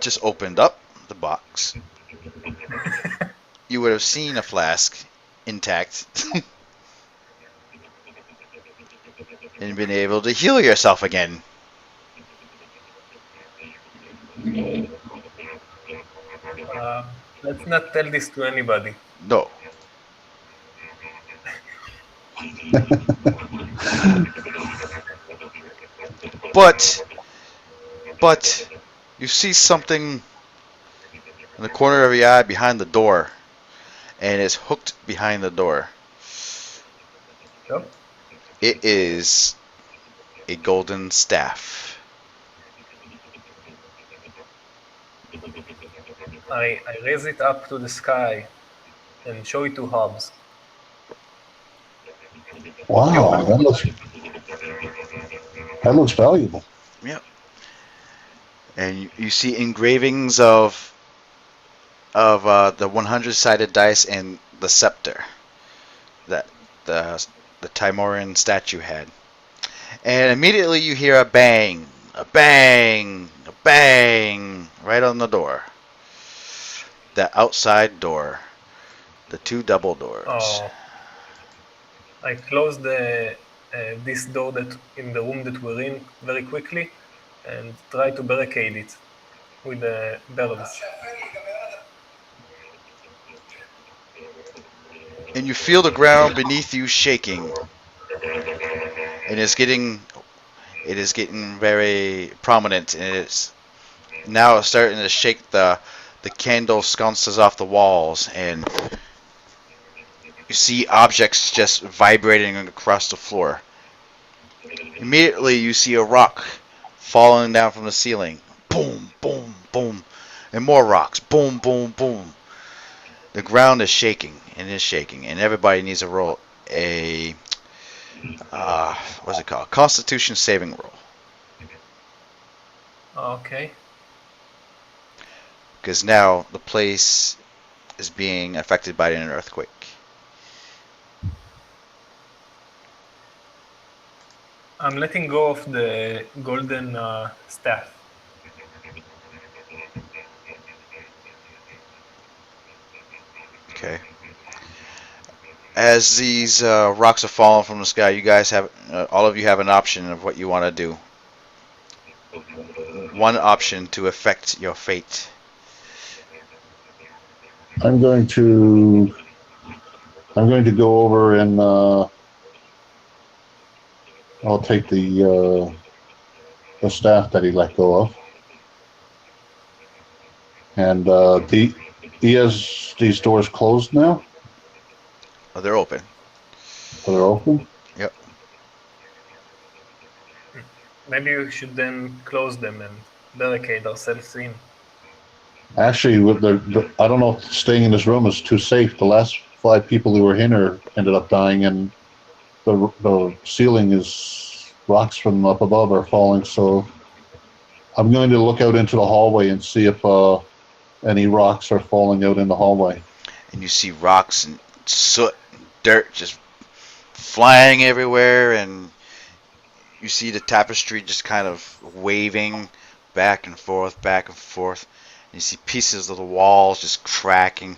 A: just opened up the box, you would have seen a flask intact and been able to heal yourself again.
B: Let's not tell this to anybody.
A: No. But you see something in the corner of your eye behind the door, and it's hooked behind the door.
B: Yep.
A: It is a golden staff.
B: I raise it up to the sky and show it to Hobbs.
C: Wow, that looks valuable.
A: Yep. And you see engravings of the 100-sided dice and the scepter that the Tymoran statue had. And immediately you hear a bang, a bang, a bang right on the door. The outside door. The 2 double doors.
B: Oh. I close this door that in the room that we're in very quickly and try to barricade it with the bellows.
A: And you feel the ground beneath you shaking. And it is getting very prominent, and it's now starting to shake the candle sconces off the walls, and you see objects just vibrating across the floor. Immediately you see a rock falling down from the ceiling. Boom, boom, boom. And more rocks. Boom, boom, boom. The ground is shaking, and everybody needs to roll a what's it called? Constitution saving roll.
B: Okay.
A: Because now the place is being affected by an earthquake.
B: I'm letting go of the golden staff.
A: Okay. As these rocks are falling from the sky, you guys have, all of you have an option of what you want to do. One option to affect your fate.
C: I'm going to go over and I'll take the staff that he let go of, and he has these doors closed now.
A: Oh, they're open.
C: So they're open.
A: Yep.
B: Maybe we should then close them and barricade ourselves in.
C: Actually, with I don't know if staying in this room is too safe. The last 5 people who were in here ended up dying, and the ceiling is rocks from up above are falling. So I'm going to look out into the hallway and see if any rocks are falling out in the hallway.
A: And you see rocks and soot and dirt just flying everywhere, and you see the tapestry just kind of waving back and forth, back and forth. And you see pieces of the walls just cracking.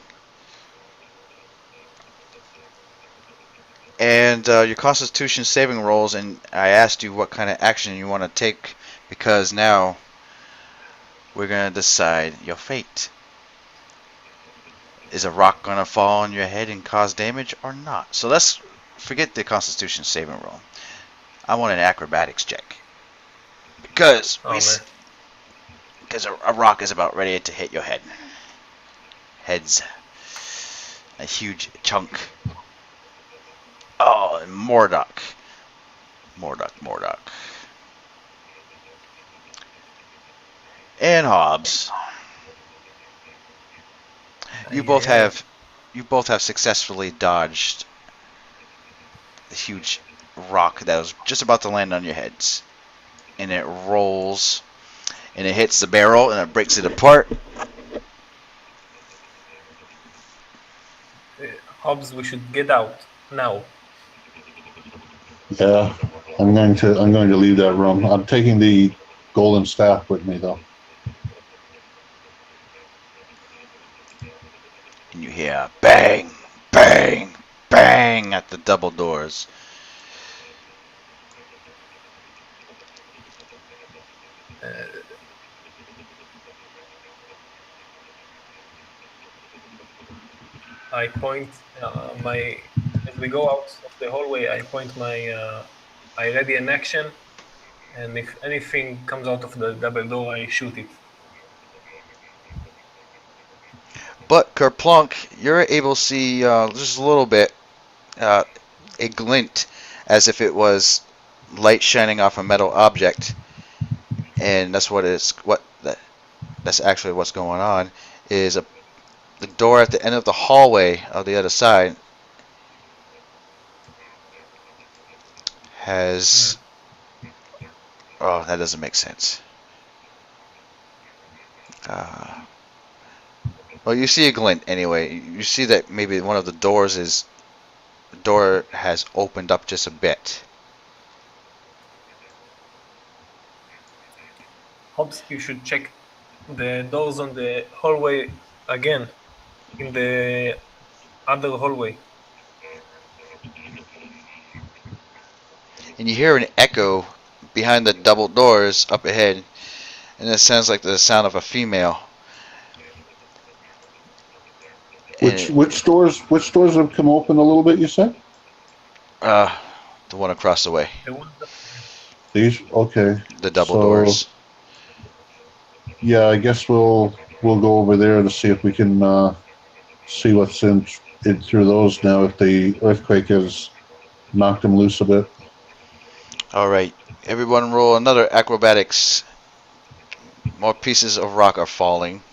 A: And your Constitution saving rolls, and I asked you what kind of action you want to take, because now we're going to decide your fate. Is a rock going to fall on your head and cause damage or not? So let's forget the Constitution saving roll. I want an acrobatics check. Because a rock is about ready to hit your head. Heads. A huge chunk. Oh, and Mordock. And Hobbs. You both have successfully dodged the huge rock that was just about to land on your heads. And it rolls and it hits the barrel and it breaks it apart.
B: Hobbs, we should get out now.
C: Yeah, I'm going to leave that room. I'm taking the golden staff with me though.
A: And you hear bang, bang, bang at the double doors.
B: I point as we go out of the hallway. I point I ready an action, and if anything comes out of the double door, I shoot it.
A: But Kerplunk, you're able to see just a little bit, a glint, as if it was light shining off a metal object, and that's that's actually what's going on. Is the door at the end of the hallway of the other side has. Oh, that doesn't make sense. Well, you see a glint anyway. You see that maybe one of the doors has opened up just a bit.
B: Hobbs, you should check the doors on the hallway again, in the other hallway.
A: And you hear an echo behind the double doors up ahead, and it sounds like the sound of a female.
C: Which doors have come open a little bit, you said?
A: The one across the way.
C: These? Okay.
A: The double doors.
C: Yeah, I guess we'll go over there to see if we can see what's in through those now, if the earthquake has knocked them loose a bit.
A: Alright, everyone roll another acrobatics. More pieces of rock are falling.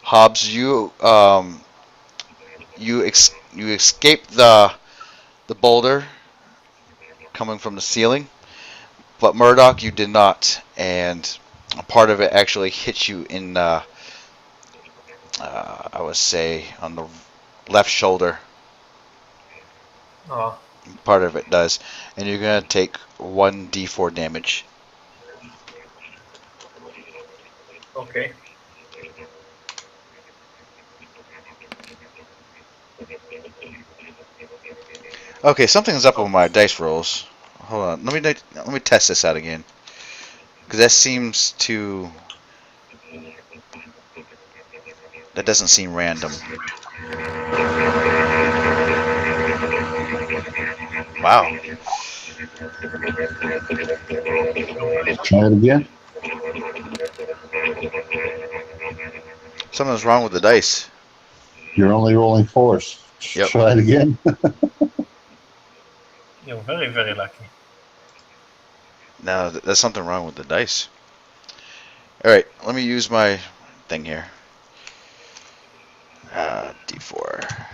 A: Hobbs, you escaped the boulder coming from the ceiling, but Murdoch, you did not, and a part of it actually hit you in I would say on the left shoulder.
B: Oh,
A: Part of it does, and you're gonna take 1d4 damage.
B: okay.
A: Okay, something's up with
B: Oh,
A: my dice rolls. Hold on, let me test this out again, because that doesn't seem random. Wow,
C: Try it again.
A: something's wrong with the dice.
C: You're only rolling fours.
A: Yep.
C: Try it again.
B: you're very, very lucky.
A: No, there's something wrong with the dice. All right, let me use my thing here. D4.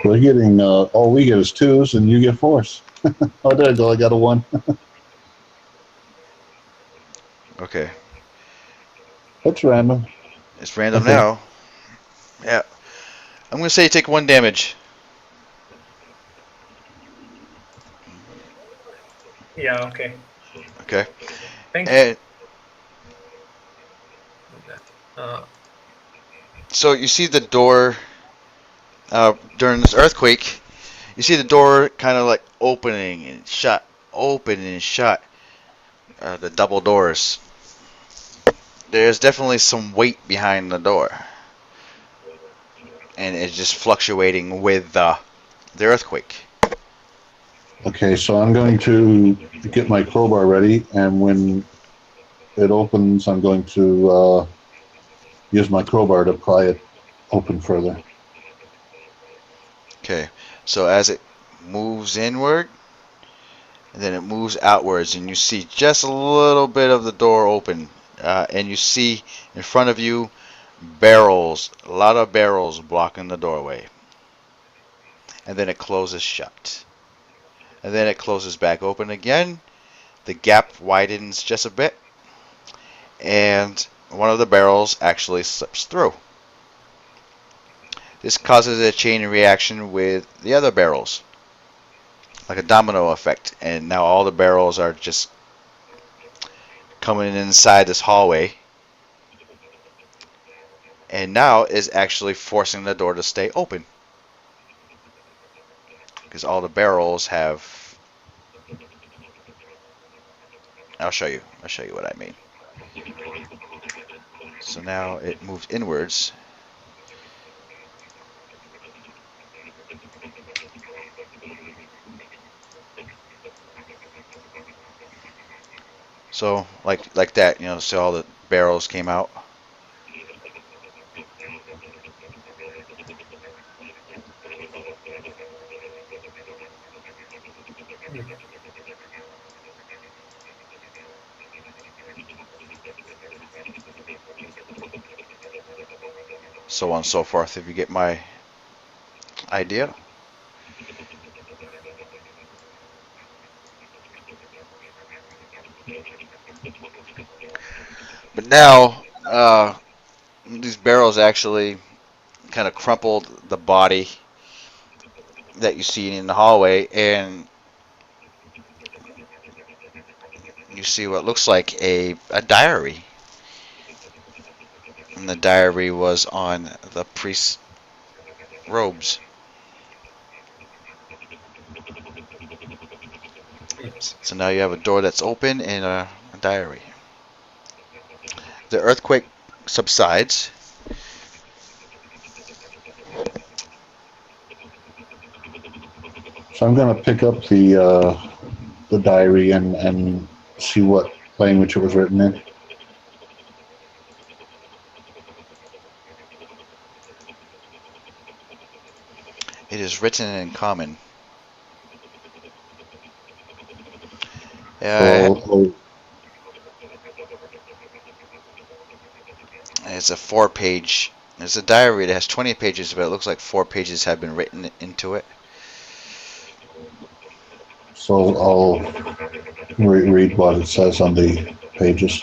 C: We're getting all we get is twos, and you get fours. Oh, there I go. I got a one.
A: Okay,
C: That's random.
A: it's random
C: Okay.
A: now. Yeah, I'm gonna say you take 1 damage.
B: Yeah, okay.
A: Okay,
B: Thank
A: and
B: you.
A: so you see the door during this earthquake. You see the door kind of like opening and shut, open and shut. The double doors. There's definitely some weight behind the door, and it's just fluctuating with the earthquake.
C: Okay, so I'm going to get my crowbar ready, and when it opens, I'm going to use my crowbar to pry it open further.
A: Okay, so as it moves inward, and then it moves outwards, and you see just a little bit of the door open, and you see in front of you barrels, a lot of barrels blocking the doorway, and then it closes shut, and then it closes back open again. The gap widens just a bit, and one of the barrels actually slips through. This causes a chain reaction with the other barrels, like a domino effect, and now all the barrels are just coming inside this hallway, and now is actually forcing the door to stay open because all the barrels have. I'll show you. I'll show you what I mean. So now it moves inwards. So like that, so all the barrels came out. So on and so forth, if you get my idea. But now, these barrels actually kind of crumpled the body that you see in the hallway, and you see what looks like a diary. And the diary was on the priest's robes. So now you have a door that's open and a diary. The earthquake subsides.
C: So I'm going to pick up the diary and see what language it was written in.
A: It is written in common.
C: So
A: It's a 4-page. It's a diary that has 20 pages, but it looks like 4 pages have been written into it.
C: So I'll read what it says on the pages.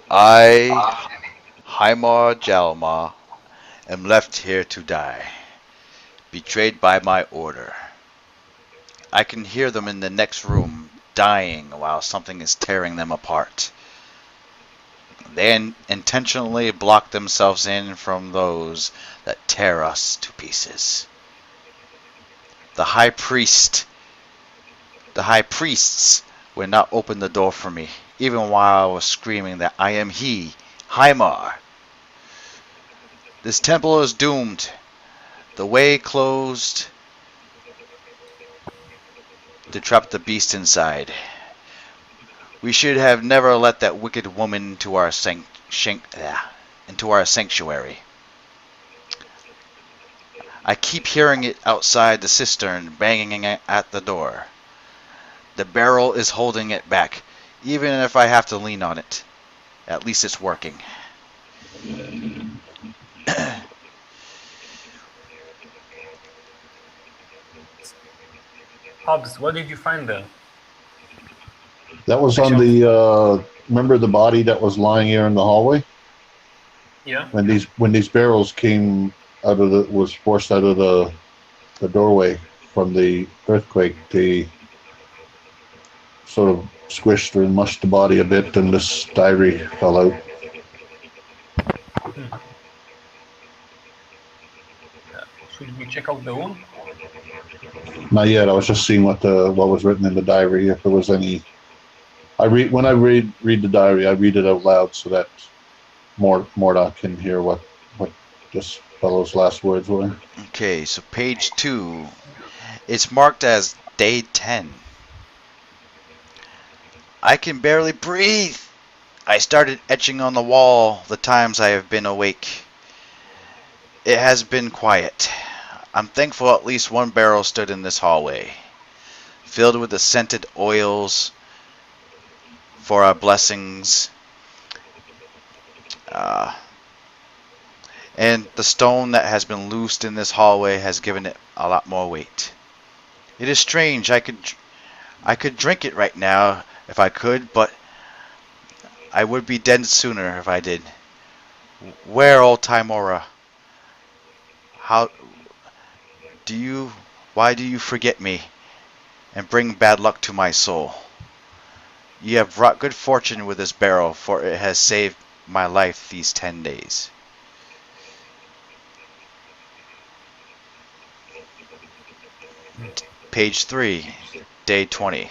A: I, Haimar Jalma, am left here to die, betrayed by my order. I can hear them in the next room, dying while something is tearing them apart. They intentionally block themselves in from those that tear us to pieces. The high priests would not open the door for me, even while I was screaming that I am he, Haimar. This temple is doomed. The way closed to trap the beast inside. We should have never let that wicked woman into our sanctuary. I keep hearing it outside the cistern, banging at the door. The barrel is holding it back, even if I have to lean on it. At least it's working.
B: Hobbs, what did you find there?
C: That was on the. Remember the body that was lying here in the hallway?
B: Yeah.
C: When these barrels came out of was forced out of the doorway from the earthquake, they sort of squished or mushed the body a bit, and this diary fell out.
B: Should we check out the room?
C: Not yet. I was just seeing what was written in the diary. If there was any, when I read the diary, I read it out loud so that Mordock can hear what this fellow's last words were.
A: Okay, so page 2. It's marked as day 10. I can barely breathe. I started etching on the wall the times I have been awake. It has been quiet. I'm thankful at least one barrel stood in this hallway, filled with the scented oils for our blessings. And the stone that has been loosed in this hallway has given it a lot more weight. It is strange. I could drink it right now if I could, but I would be dead sooner if I did. Where, old Tymora? Why do you forget me and bring bad luck to my soul? You have brought good fortune with this barrel, for it has saved my life these 10 days. Page 3, day 20.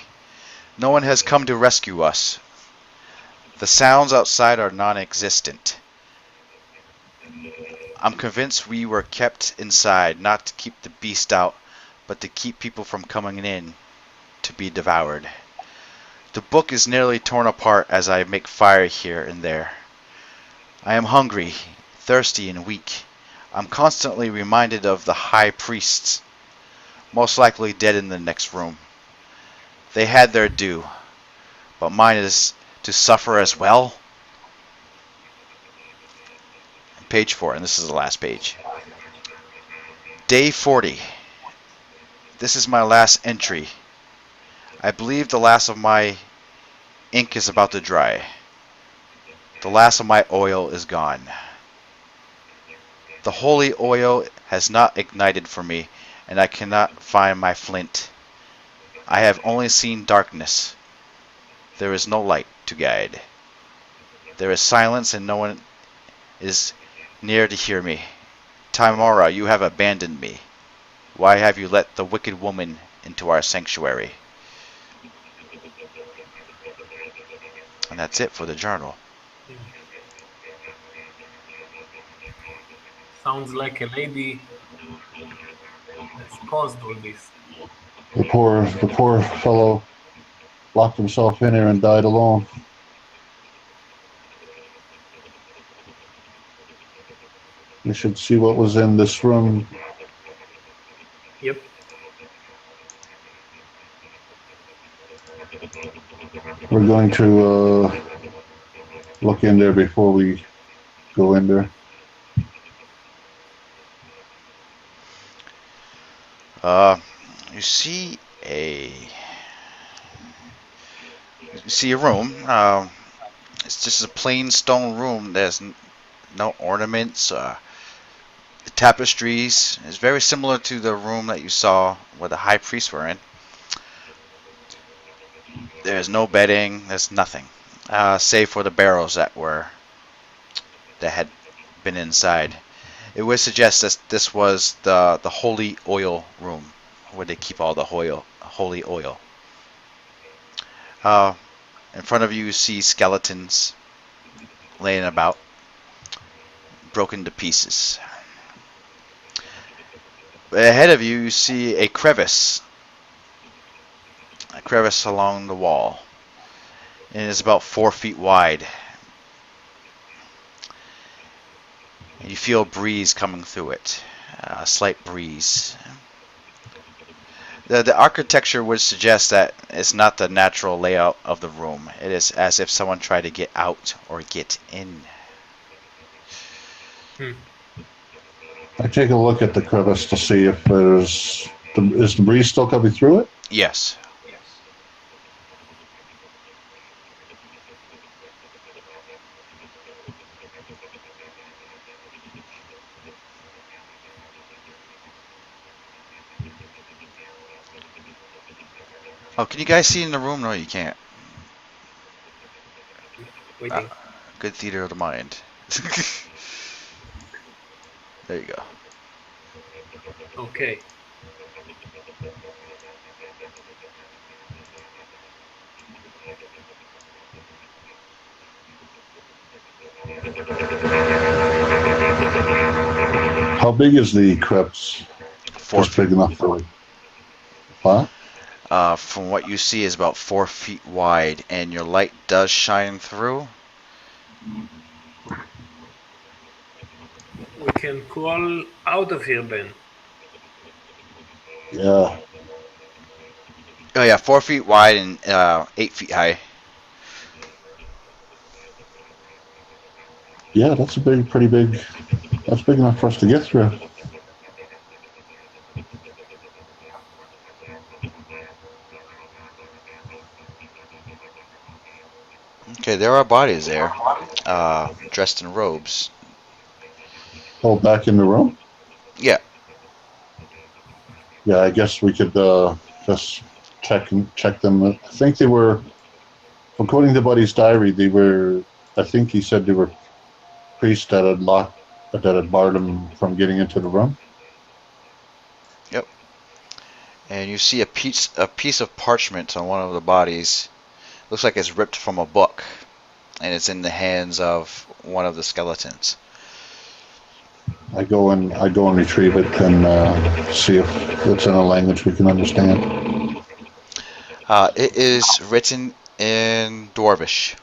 A: No one has come to rescue us. The sounds outside are non-existent. I'm convinced we were kept inside, not to keep the beast out, but to keep people from coming in to be devoured. The book is nearly torn apart as I make fire here and there. I am hungry, thirsty, and weak. I'm constantly reminded of the high priests, most likely dead in the next room. They had their due, but mine is to suffer as well. Page 4, and this is the last page. Day 40. This is my last entry. I believe the last of my ink is about to dry. The last of my oil is gone. The holy oil has not ignited for me, and I cannot find my flint. I have only seen darkness. There is no light to guide. There is silence, and no one is near to hear me. Tymora, you have abandoned me. Why have you let the wicked woman into our sanctuary? And that's it for the journal.
B: Sounds like a lady that's caused all this.
C: The poor fellow locked himself in here and died alone. You should see what was in this room.
B: Yep.
C: We're going to look in there before we go in there?
A: Uh, you see a room. It's just a plain stone room. There's no ornaments. The tapestries is very similar to the room that you saw where the high priests were in. There's no bedding. There's nothing, save for the barrels that had been inside. It would suggest that this was the holy oil room, where they keep all the holy oil. In front of you, you see skeletons laying about, broken to pieces. Ahead of you, you see a crevice along the wall, and it's about 4 feet wide. And you feel a breeze coming through it, a slight breeze. The architecture would suggest that it's not the natural layout of the room. It is as if someone tried to get out or get in.
C: I take a look at the crevice to see if is the breeze still coming through it?
A: Yes. Oh, can you guys see in the room? No, you can't.
B: Waiting.
A: Good theater of the mind. There you go.
B: Okay.
C: How big is the crypts?
A: 4
C: Just big enough for what?
A: From what you see, is about 4 feet wide, and your light does shine through.
B: We can crawl out of here, Ben.
C: Yeah.
A: Oh yeah, 4 feet wide and 8 feet high.
C: Yeah, that's pretty big. That's big enough for us to get through.
A: Okay, there are bodies there, dressed in robes.
C: Oh, back in the room?
A: Yeah.
C: Yeah, I guess we could just check them. I think they were, according to Buddy's diary, they were. I think he said they were priests that had barred him from getting into the room.
A: Yep. And you see a piece of parchment on one of the bodies. Looks like it's ripped from a book, and it's in the hands of one of the skeletons.
C: I go and retrieve it and see if it's in a language we can understand.
A: It is written in Dwarvish.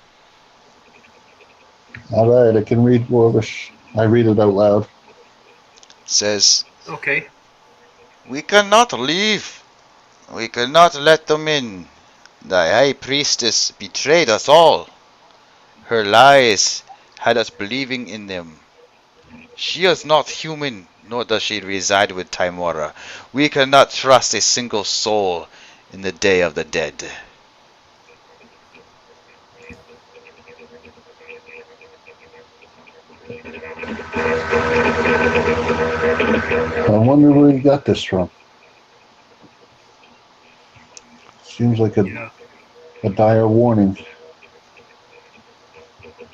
C: All right, I can read Dwarvish. I read it out loud.
A: It says,
B: Okay.
A: "We cannot leave. We cannot let them in. The high priestess betrayed us all. Her lies had us believing in them. She is not human, nor does she reside with Tymora. We cannot trust a single soul in the day of the dead."
C: I wonder where he got this from. Seems like a dire warning.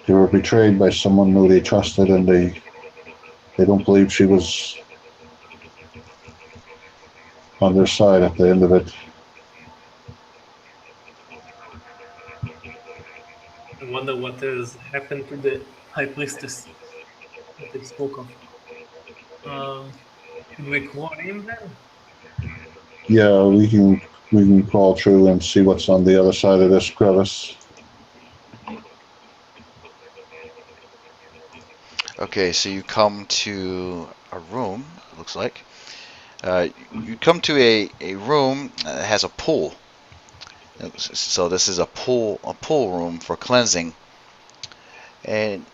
C: They were betrayed by someone who they trusted, and they don't believe she was on their side at the end of it.
B: I wonder what has happened to the high priestess that they spoke of. Should we crawl in then?
C: Yeah, we can crawl through and see what's on the other side of this crevice.
A: Okay, so you come to a room, it looks like. You come to a room that has a pool. So this is a pool room for cleansing. And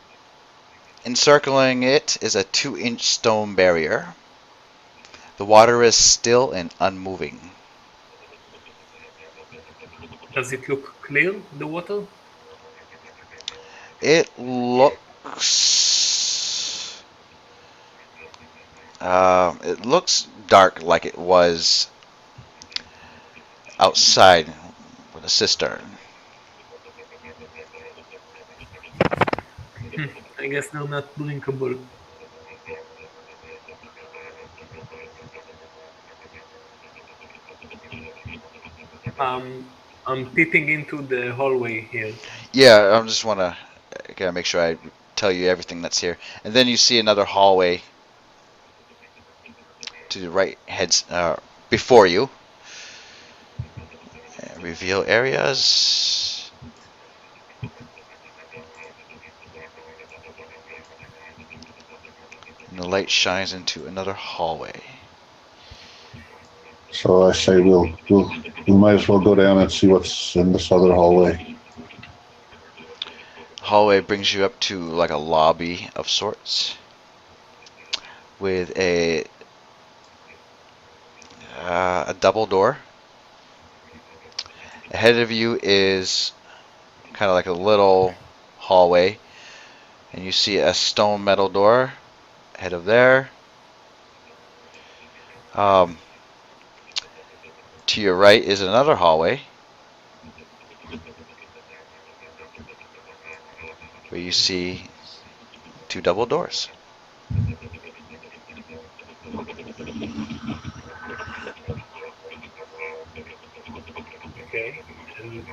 A: encircling it is a 2-inch stone barrier. The water is still and unmoving.
B: Does it look clear, the water?
A: It looks dark like it was outside with a cistern.
B: I guess they're not drinkable. I'm peeping into the hallway here.
A: Yeah, I just want to gotta make sure I tell you everything that's here. And then you see another hallway to the right, heads before you. Reveal areas. And the light shines into another hallway.
C: So I say we might as well go down and see what's in this other hallway.
A: Hallway brings you up to like a lobby of sorts with a double door. Ahead of you is kind of like a little hallway, and you see a stone metal door ahead of there. To your right is another hallway where you see 2 double doors.
B: Okay. And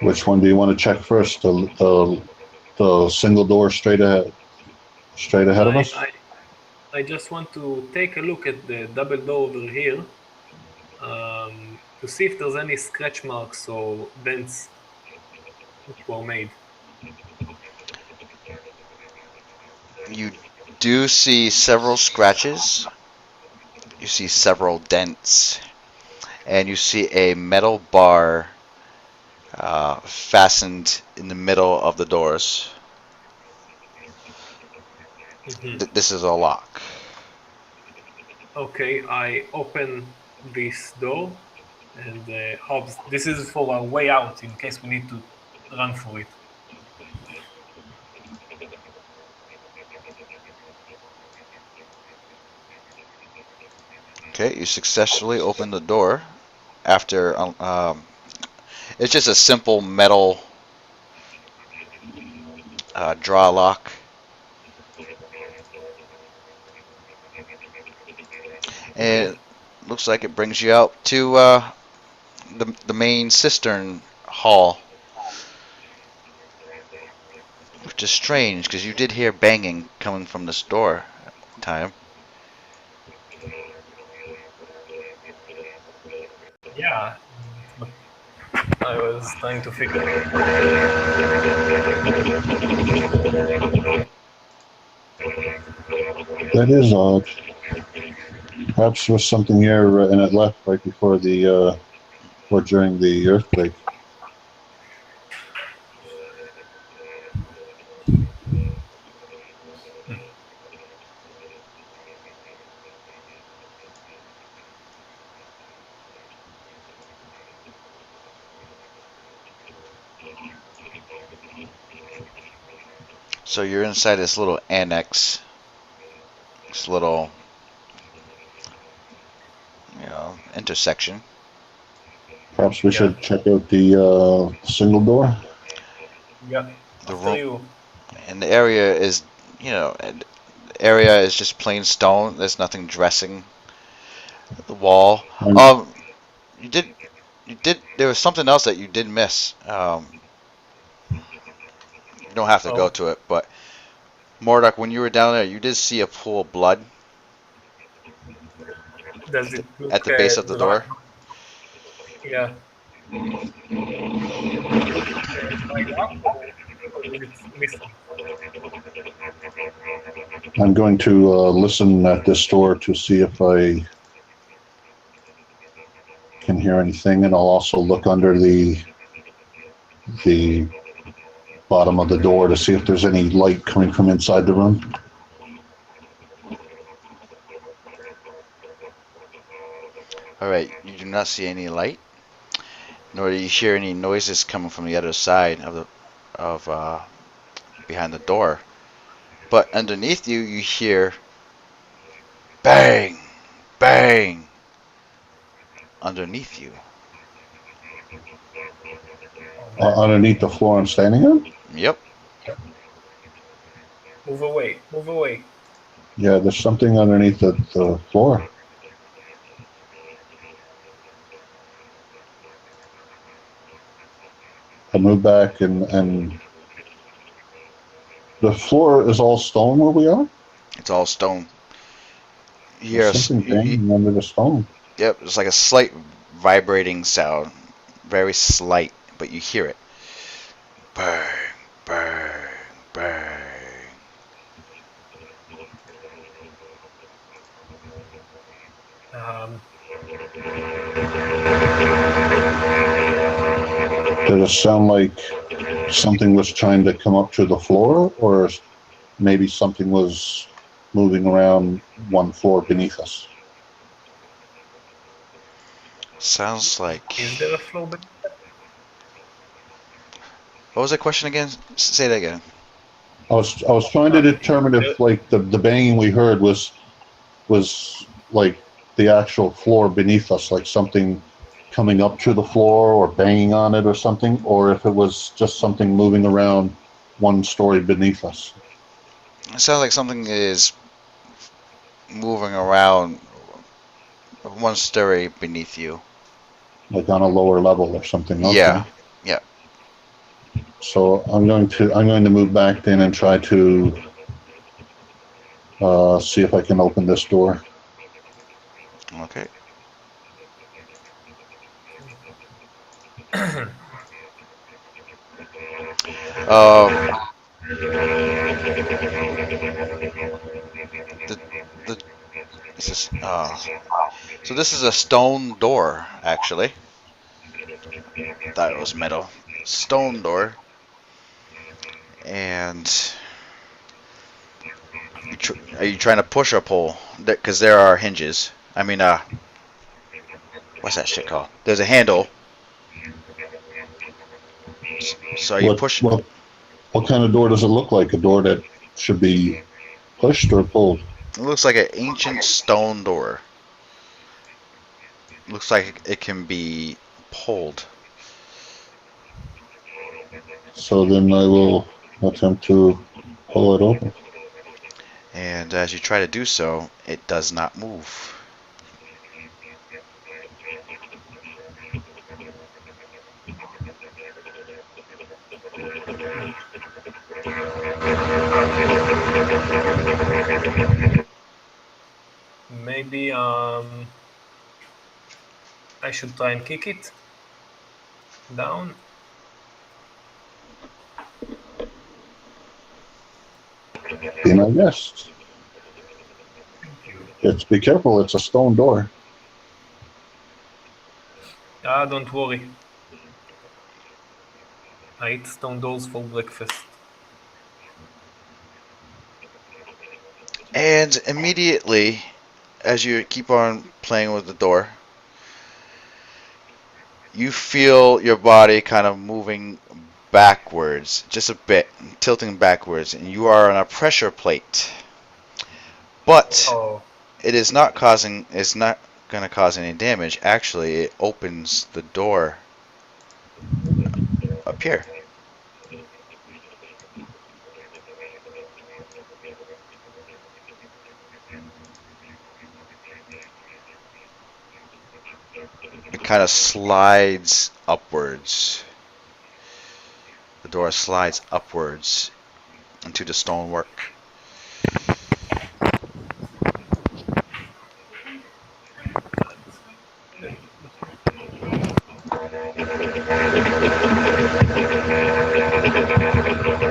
C: Which one do you want to check first? The single door straight ahead of us?
B: I just want to take a look at the double door over here to see if there's any scratch marks or dents that were made.
A: You do see several scratches. You see several dents. And you see a metal bar fastened in the middle of the doors. This is a lock.
B: Okay, I open this door and Hobbs, this is for a way out in case we need to run for it.
A: Okay, you successfully open the door after it's just a simple metal draw lock. And it looks like it brings you out to the main cistern hall, which is strange because you did hear banging coming from this door at the time.
B: Yeah, but I was trying to figure it out.
C: That is odd. Perhaps there was something here and it left right before the or during the earthquake.
A: So you're inside this little annex, this little, intersection.
C: Perhaps we should check out the single door.
B: Yeah,
A: The
B: after
A: room,
B: you.
A: and the area is, just plain stone. There's nothing dressing the wall. You did. There was something else that you did miss. You don't have to go to it, but Mordok, when you were down there, you did see a pool of blood
B: Does it look
A: at the base of the door.
B: Yeah.
C: I'm going to listen at this door to see if I can hear anything, and I'll also look under the bottom of the door to see if there's any light coming from inside the room.
A: All right, you do not see any light, nor do you hear any noises coming from the other side of behind the door. But underneath you, you hear bang, bang underneath you.
C: Underneath the floor I'm standing on?
A: Yep.
B: Move away. Move away.
C: Yeah, there's something underneath the floor. I move back and the floor is all stone where we are?
A: It's all stone. You hear
C: There's something banging under the stone.
A: Yep, it's like a slight vibrating sound. Very slight, but you hear it. Bang, bang, bang.
C: Did it sound like something was trying to come up to the floor, or maybe something was moving around one floor beneath us?
A: Sounds like.
B: Is there a floor beneath?
A: What was that question again? Say that again.
C: I was trying to determine if like the banging we heard was like the actual floor beneath us, like something coming up to the floor or banging on it or something, or if it was just something moving around one story beneath us.
A: It sounds like something is moving around one story beneath you.
C: Like on a lower level or something. Okay.
A: Yeah. Yeah.
C: So I'm going to move back then and try to see if I can open this door.
A: Okay. The this is so this is a stone door actually. Thought it was metal. Stone door. And are you trying to push or pull? Because there are hinges. I mean, what's that shit called? There's a handle. So are you pushing?
C: What kind of door does it look like? A door that should be pushed or pulled?
A: It looks like an ancient stone door. Looks like it can be pulled.
C: So then I will attempt to pull it open.
A: And as you try to do so, it does not move.
B: Maybe I should try and kick it down.
C: Be my guest. Let's be careful. It's a stone door.
B: Don't worry. I eat stone doors for breakfast.
A: And immediately, as you keep on playing with the door, you feel your body kind of moving backwards, just a bit, tilting backwards, and you are on a pressure plate. But it is not causing, it's not going to cause any damage. Actually, it opens the door up here. It kind of slides upwards. The door slides upwards into the stonework.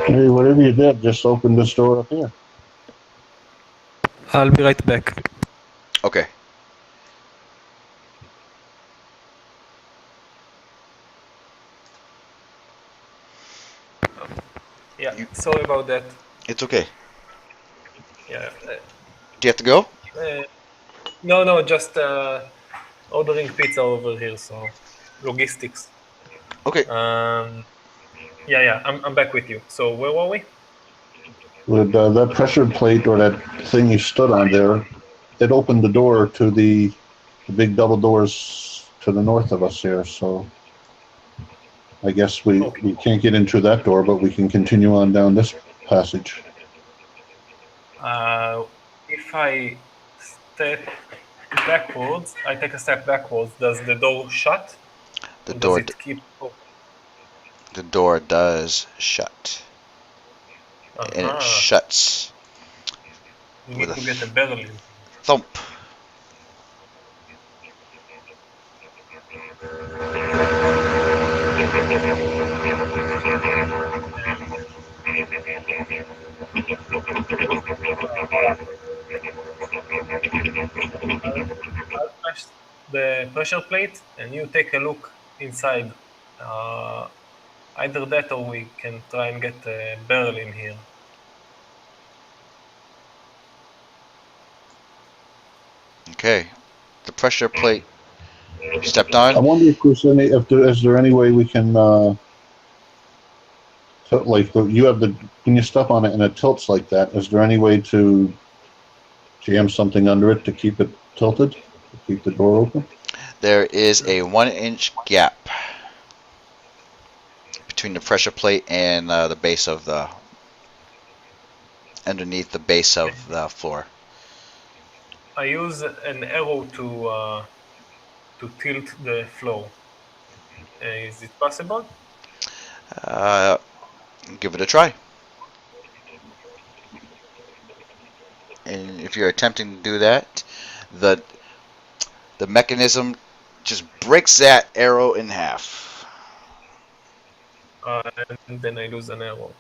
C: Hey, whatever you did, just open this door up here.
B: I'll be right back.
A: Okay.
B: Yeah,
A: You,
B: sorry about that.
A: it's okay.
B: Yeah.
A: Do you have to go?
B: Uh, no, just ordering pizza over here, so logistics.
A: Okay.
B: Um, yeah, I'm back with you. So where were we?
C: With that pressure plate or that thing you stood on there, it opened the door to the big double doors to the north of us here. So I guess
B: Okay.
C: we can't get into that door, but we can continue on down this passage.
B: If I step backwards, I take a step backwards. Does the door shut,
A: The
B: or does
A: door
B: it keep open?
A: the door does shut. And it
B: Uh-huh.
A: shuts
B: We
A: with
B: need
A: a
B: to get a barrel in.
A: thump.
B: I'll press the pressure plate, and you take a look inside. Uh, Either that, or we can try and get a barrel in here.
A: Okay. The pressure plate stepped
C: I
A: on.
C: wonder if there is there any way we can like you have the when you step on it and it tilts like that. Is there any way to jam something under it to keep it tilted, to keep the door open?
A: There is a 1 inch gap between the pressure plate and the base of the underneath the base
B: Okay.
A: of the floor.
B: I use an arrow to tilt the flow. Is it possible?
A: Uh, Give it a try. And if you're attempting to do that, the the mechanism just breaks that arrow in half.
B: And then I lose an arrow.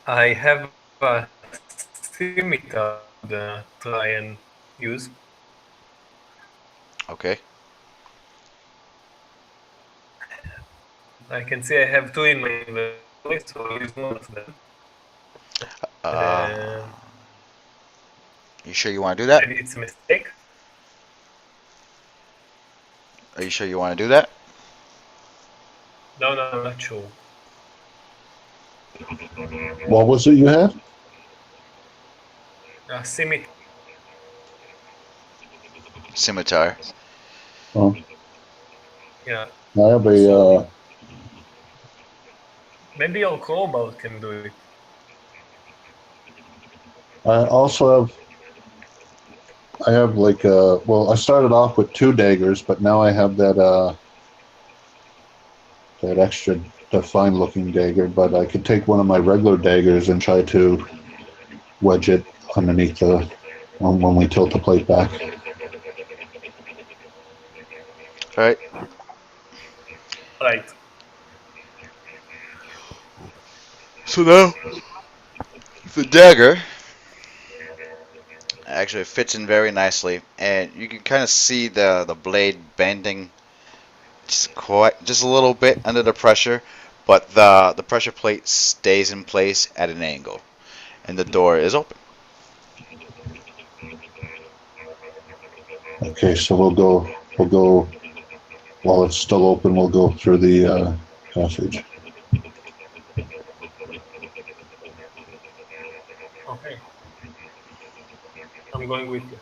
B: I have a scimitar I could try and use.
A: Okay.
B: I can see I have two in my inventory, so I'll use one of them.
A: Uh,
B: And
A: you sure you want to do that?
B: maybe it's a mistake.
A: Are you sure you want to do that?
B: No, I'm not sure.
C: What was it you had?
B: Scimitar.
A: Scimitar.
C: Oh,
B: Yeah.
C: I have a.
B: So maybe your crowbar can do it.
C: I also have. I have like well, I started off with two daggers, but now I have that extra, the fine looking dagger. But I could take one of my regular daggers and try to wedge it underneath the when we tilt the plate back.
A: All right.
B: Right.
A: So now the dagger actually fits in very nicely, and you can kind of see the blade bending just a little bit under the pressure, but the pressure plate stays in place at an angle, and the door is open.
C: Okay, so we'll go while it's still open. We'll go through the passage.
B: Okay. I'm going with you.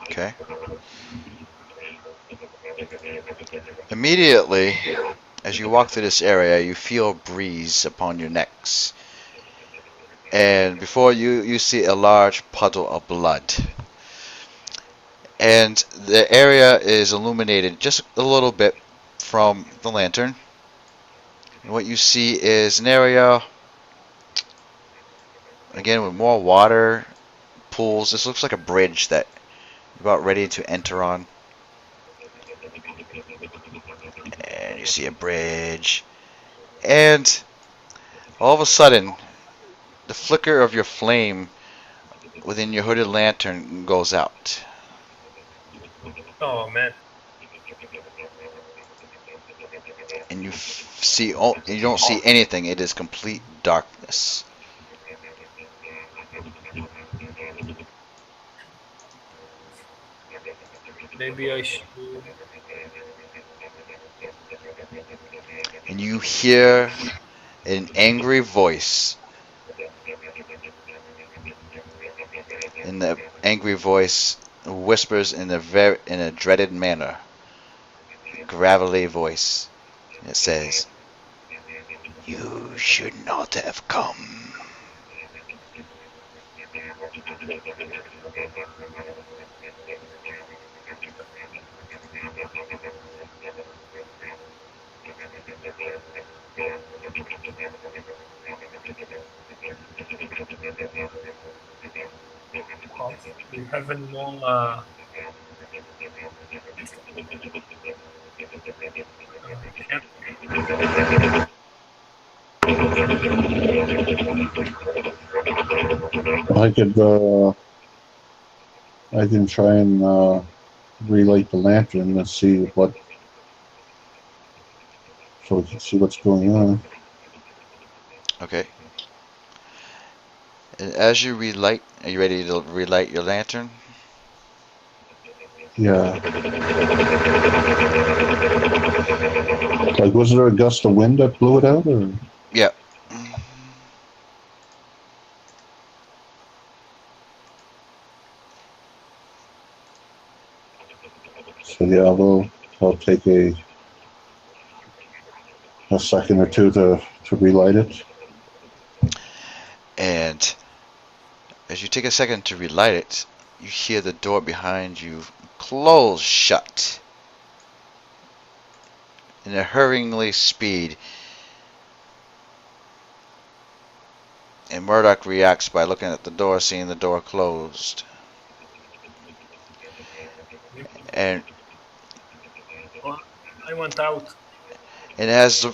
A: Okay. Immediately, as you walk through this area, you feel a breeze upon your necks, and before you see a large puddle of blood. And the area is illuminated just a little bit from the lantern. And what you see is an area, again, with more water, pools. This looks like a bridge that you're about ready to enter on. And you see a bridge. And all of a sudden, the flicker of your flame within your hooded lantern goes out.
B: Oh man.
A: And you don't see anything. It is complete darkness.
B: Maybe I should.
A: And you hear an angry voice. And the angry voice whispers in a dreaded manner. Gravelly voice. It says, "You should not have come."
B: Do you have any more?
C: I could, I can try and relight the lantern and see what, so we can see what's going on.
A: Okay. And as you relight, are you ready to relight your lantern?
C: Yeah. Like, was there a gust of wind that blew it out, or?
A: Yeah.
C: So yeah, I'll take a second or two to relight it.
A: And as you take a second to relight it, you hear the door behind you close shut. In a hurryingly speed, and Murdoch reacts by looking at the door, seeing the door closed. And
B: I went out.
A: as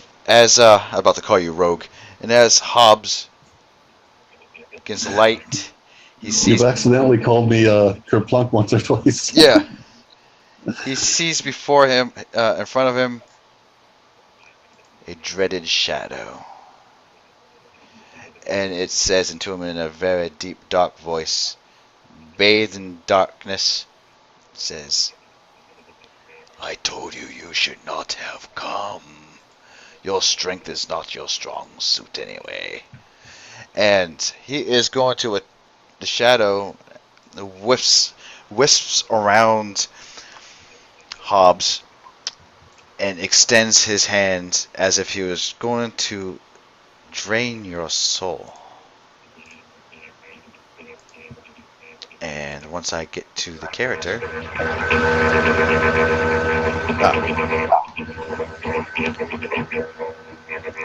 A: I'm about to call you Rogue, and as Hobbs gets light, he
C: You've
A: sees
C: accidentally called me Kerplunk once or twice.
A: yeah, he sees before him, in front of him, a dreaded shadow. And it says into him in a very deep, dark voice, bathed in darkness, it says, "I told you you should not have come. Your strength is not your strong suit anyway." And he is going to the shadow wisps around Hobbs and extends his hand as if he was going to drain your soul. And once I get to the character,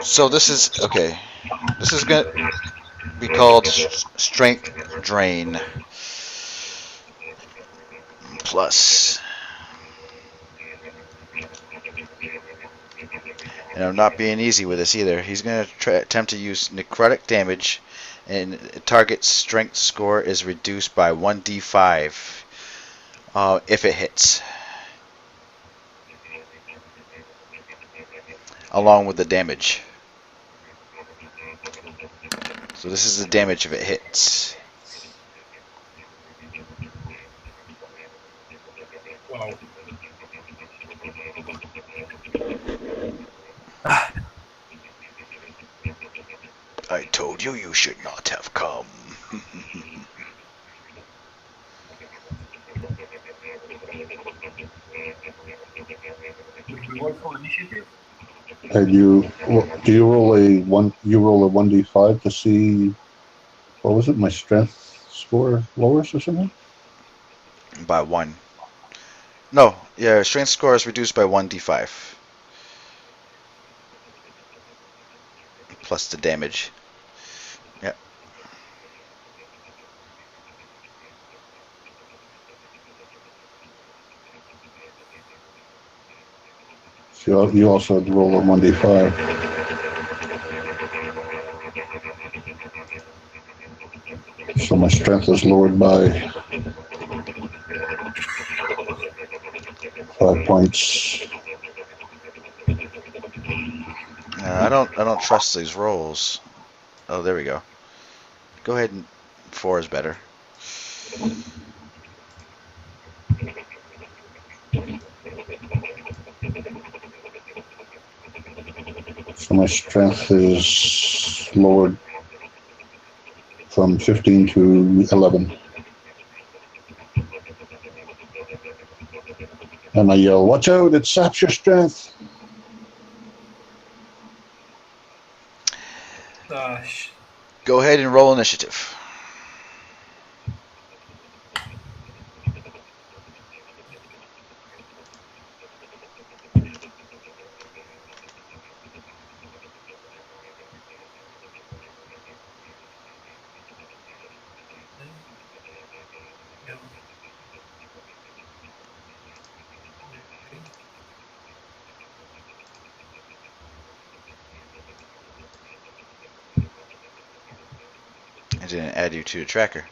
A: so this is okay. This is gonna be called Strength Drain Plus. And I'm not being easy with this either. He's going to attempt to use necrotic damage, and target strength score is reduced by 1d5 if it hits, along with the damage. So this is the damage if it hits.
B: Wow.
A: I told you you should not have come.
B: Would you roll for initiative?
C: And do you roll a 1d5 to see, what was it, my strength score lowers or something?
A: By 1. No, yeah, strength score is reduced by 1d5. Plus the damage. Yep.
C: You also had to roll a 1d5. So my strength is lowered by 5 points.
A: I don't trust these rolls. Oh, there we go. Go ahead and 4 is better.
C: So my strength is lowered from 15 to 11. And I yell, "Watch out, it saps your strength."
B: Gosh.
A: Go ahead and roll initiative. I didn't add you to the tracker.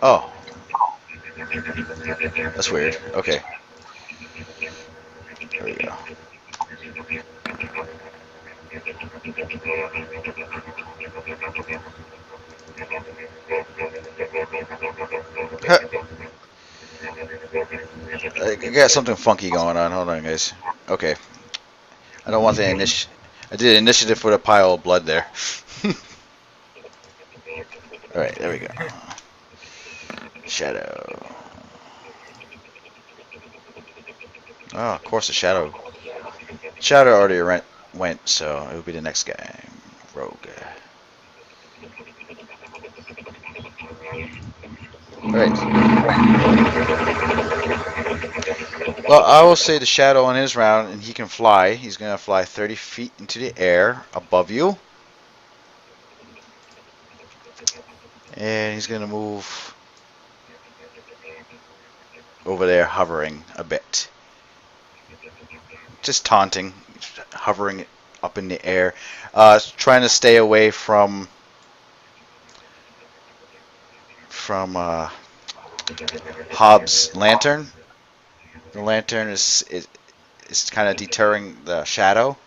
A: Oh. That's weird. Okay. There we go. I got something funky going on. Hold on, guys. Okay. I don't want the initiative. I did initiative with a pile of blood there. Alright, there we go. Shadow. Oh, of course the shadow. Shadow already went, so it will be the next guy. Rogue. Alright. Well, I will say the shadow on his round, and he can fly. He's going to fly 30 feet into the air above you. And he's going to move over there, hovering a bit. Just taunting, hovering up in the air. Trying to stay away from Hobbs' lantern. The lantern is kind of deterring the shadow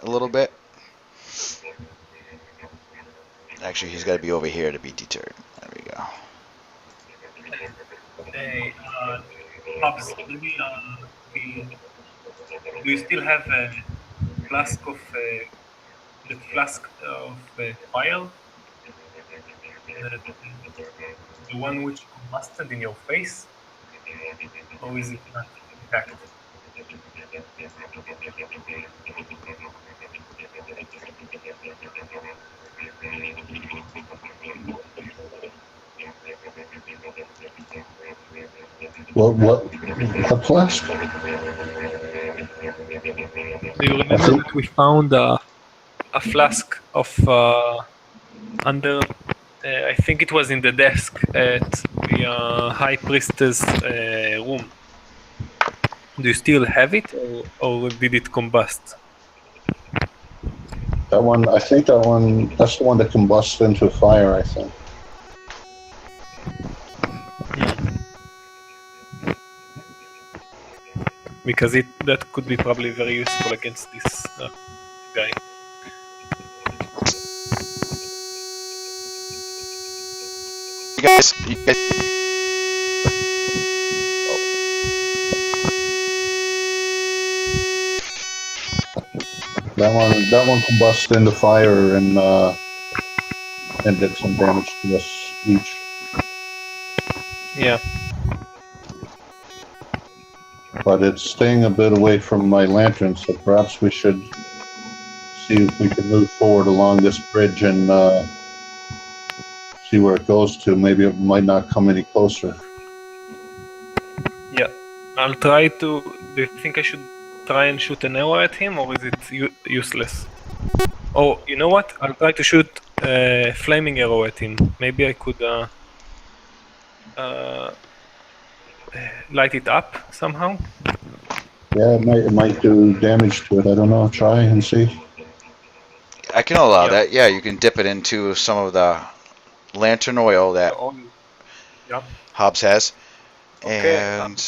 A: a little bit. Actually, he's got to be over here to be deterred. There we go.
B: Hey, Hobbs, maybe do you still have a flask of fire? The one which combusted in your face? Or is it not intact?
C: What flask?
B: Do you remember that we found a flask of under? I think it was in the desk at the High Priestess room. Do you still have it, or did it combust?
C: That one, I think that's the one that combusts into fire, I think.
B: Because that could be probably very useful against this guy.
A: You guys
C: That one combusted into fire and did some damage to us each.
B: Yeah.
C: But it's staying a bit away from my lantern, so perhaps we should see if we can move forward along this bridge and see where it goes to. Maybe it might not come any closer.
B: Yeah. I'll try to. Do you think I should try and shoot an arrow at him, or is it useless? Oh, you know what? I'll try to shoot a flaming arrow at him. Maybe I could uh, light it up somehow.
C: Yeah, it might do damage to it. I don't know. Try and see.
A: I can allow
B: Yeah.
A: that. Yeah, you can dip it into some of the lantern oil
B: The
A: that
B: oil. Yeah.
A: Hobbs has.
B: Okay.
A: And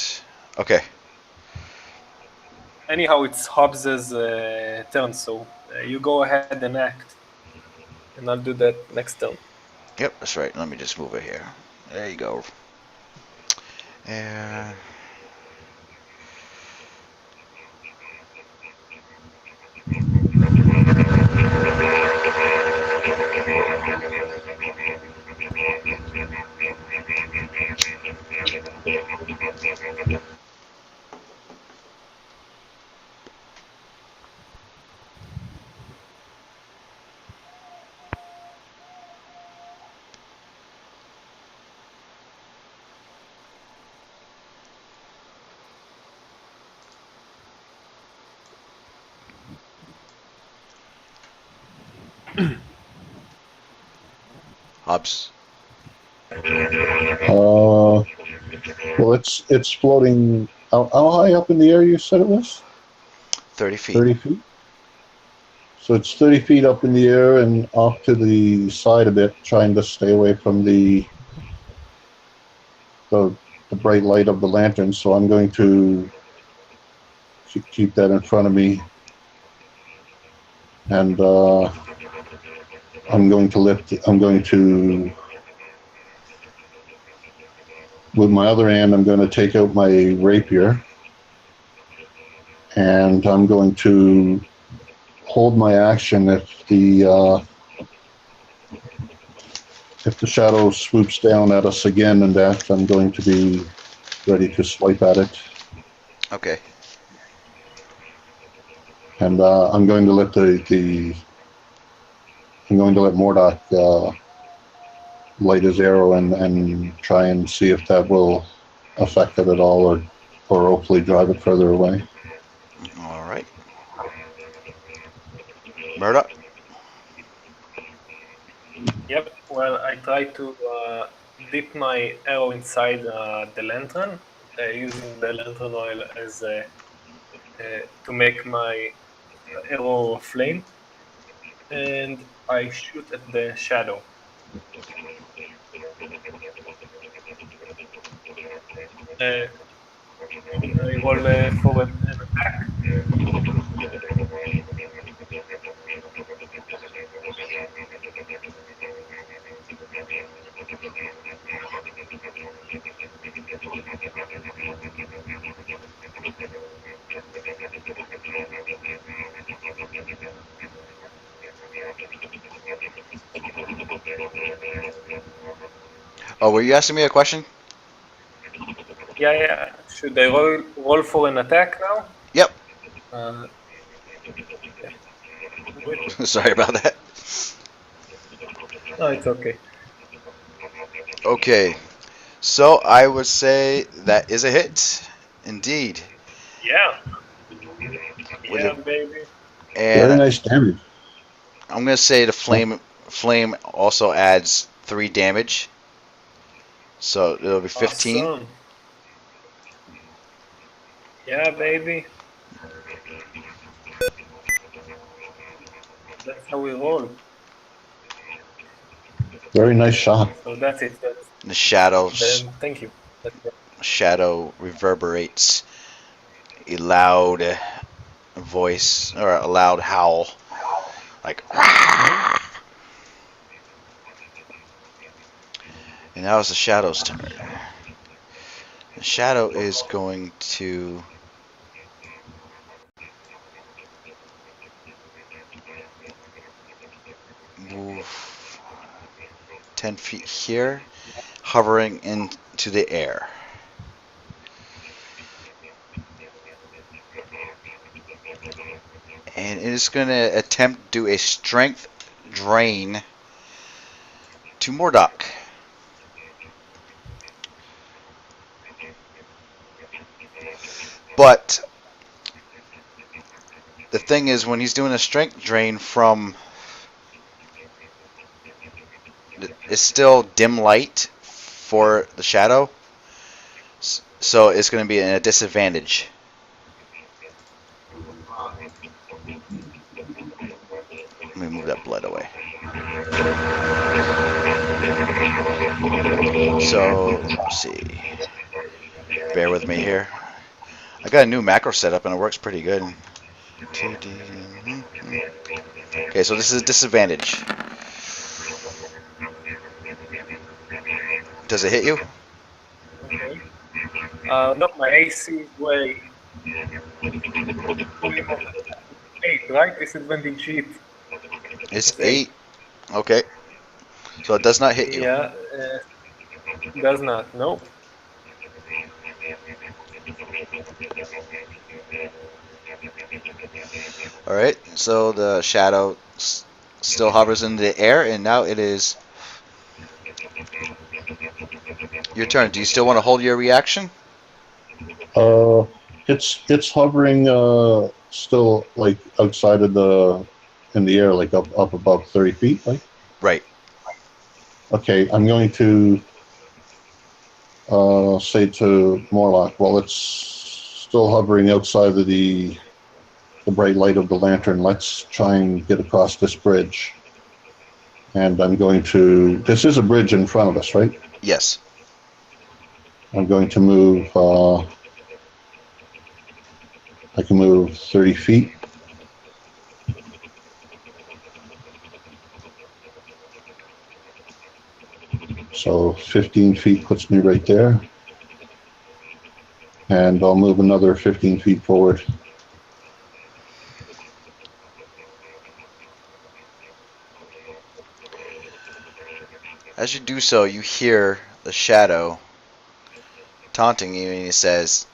A: okay.
B: Anyhow, it's Hobbs's turn, so you go ahead and act, and I'll do that next turn.
A: Yep, that's right. Let me just move it here. There you go. And Hobbs.
C: Well, it's floating. How high up in the air you said it was?
A: 30 feet.
C: 30 feet. So it's 30 feet up in the air and off to the side a bit, trying to stay away from the bright light of the lantern. So I'm going to keep that in front of me, and I'm going to lift. I'm going to, with my other hand, I'm going to take out my rapier, and I'm going to hold my action if the shadow swoops down at us again, and that I'm going to be ready to swipe at it.
A: Okay.
C: And I'm going to let I'm going to let Mordok light his arrow and try and see if that will affect it at all, or hopefully drive it further away.
A: All right. Murdoch.
B: Yep. Well, I try to dip my arrow inside the lantern, using the lantern oil as to make my arrow flame, and I shoot at the shadow. Should I roll for an attack?
A: Oh, were you asking me a question?
B: Yeah. Should I roll for an attack now?
A: Yep.
B: Yeah.
A: Sorry about that.
B: No, it's okay.
A: Okay. So I would say that is a hit. Indeed.
B: Yeah.
A: With
B: Yeah,
A: it-
B: baby.
C: Very
A: And
C: nice damage.
A: I'm gonna say the flame also adds 3 damage. So it'll be 15.
B: Awesome. Yeah, baby. That's how we roll.
C: Very nice shot.
B: So that's it.
A: The shadows
B: Then thank you. That's it.
A: shadow reverberates a loud voice or a loud howl, like. And now it's the shadow's turn. The shadow is going to move 10 feet here, hovering into the air. And it is going to attempt to do a strength drain to Mordok. But the thing is, when he's doing a strength drain from, it's still dim light for the shadow, so it's going to be a disadvantage. Let me move that blood away. So, let's see. Bear with me here. I got a new macro setup and it works pretty good. Okay, so this is a disadvantage. Does it hit you?
B: Okay. No, my AC is way 8, right? Disadvantage sheet.
A: It's 8. Okay. So it does not hit you.
B: Yeah, does not. No.
A: Alright, so the shadow still hovers in the air, and now it is your turn. Do you still want to hold your reaction?
C: It's hovering still like outside of in the air, like up above 30 feet, like.
A: Right.
C: Okay, I'm going to say to Morlock, well, it's still hovering outside of the bright light of the lantern. Let's try and get across this bridge. And I'm going to, this is a bridge in front of us, right?
A: Yes.
C: I'm going to move, I can move 30 feet. So 15 feet puts me right there. And I'll move another 15 feet forward.
A: As you do so, you hear the shadow taunting you, and he says,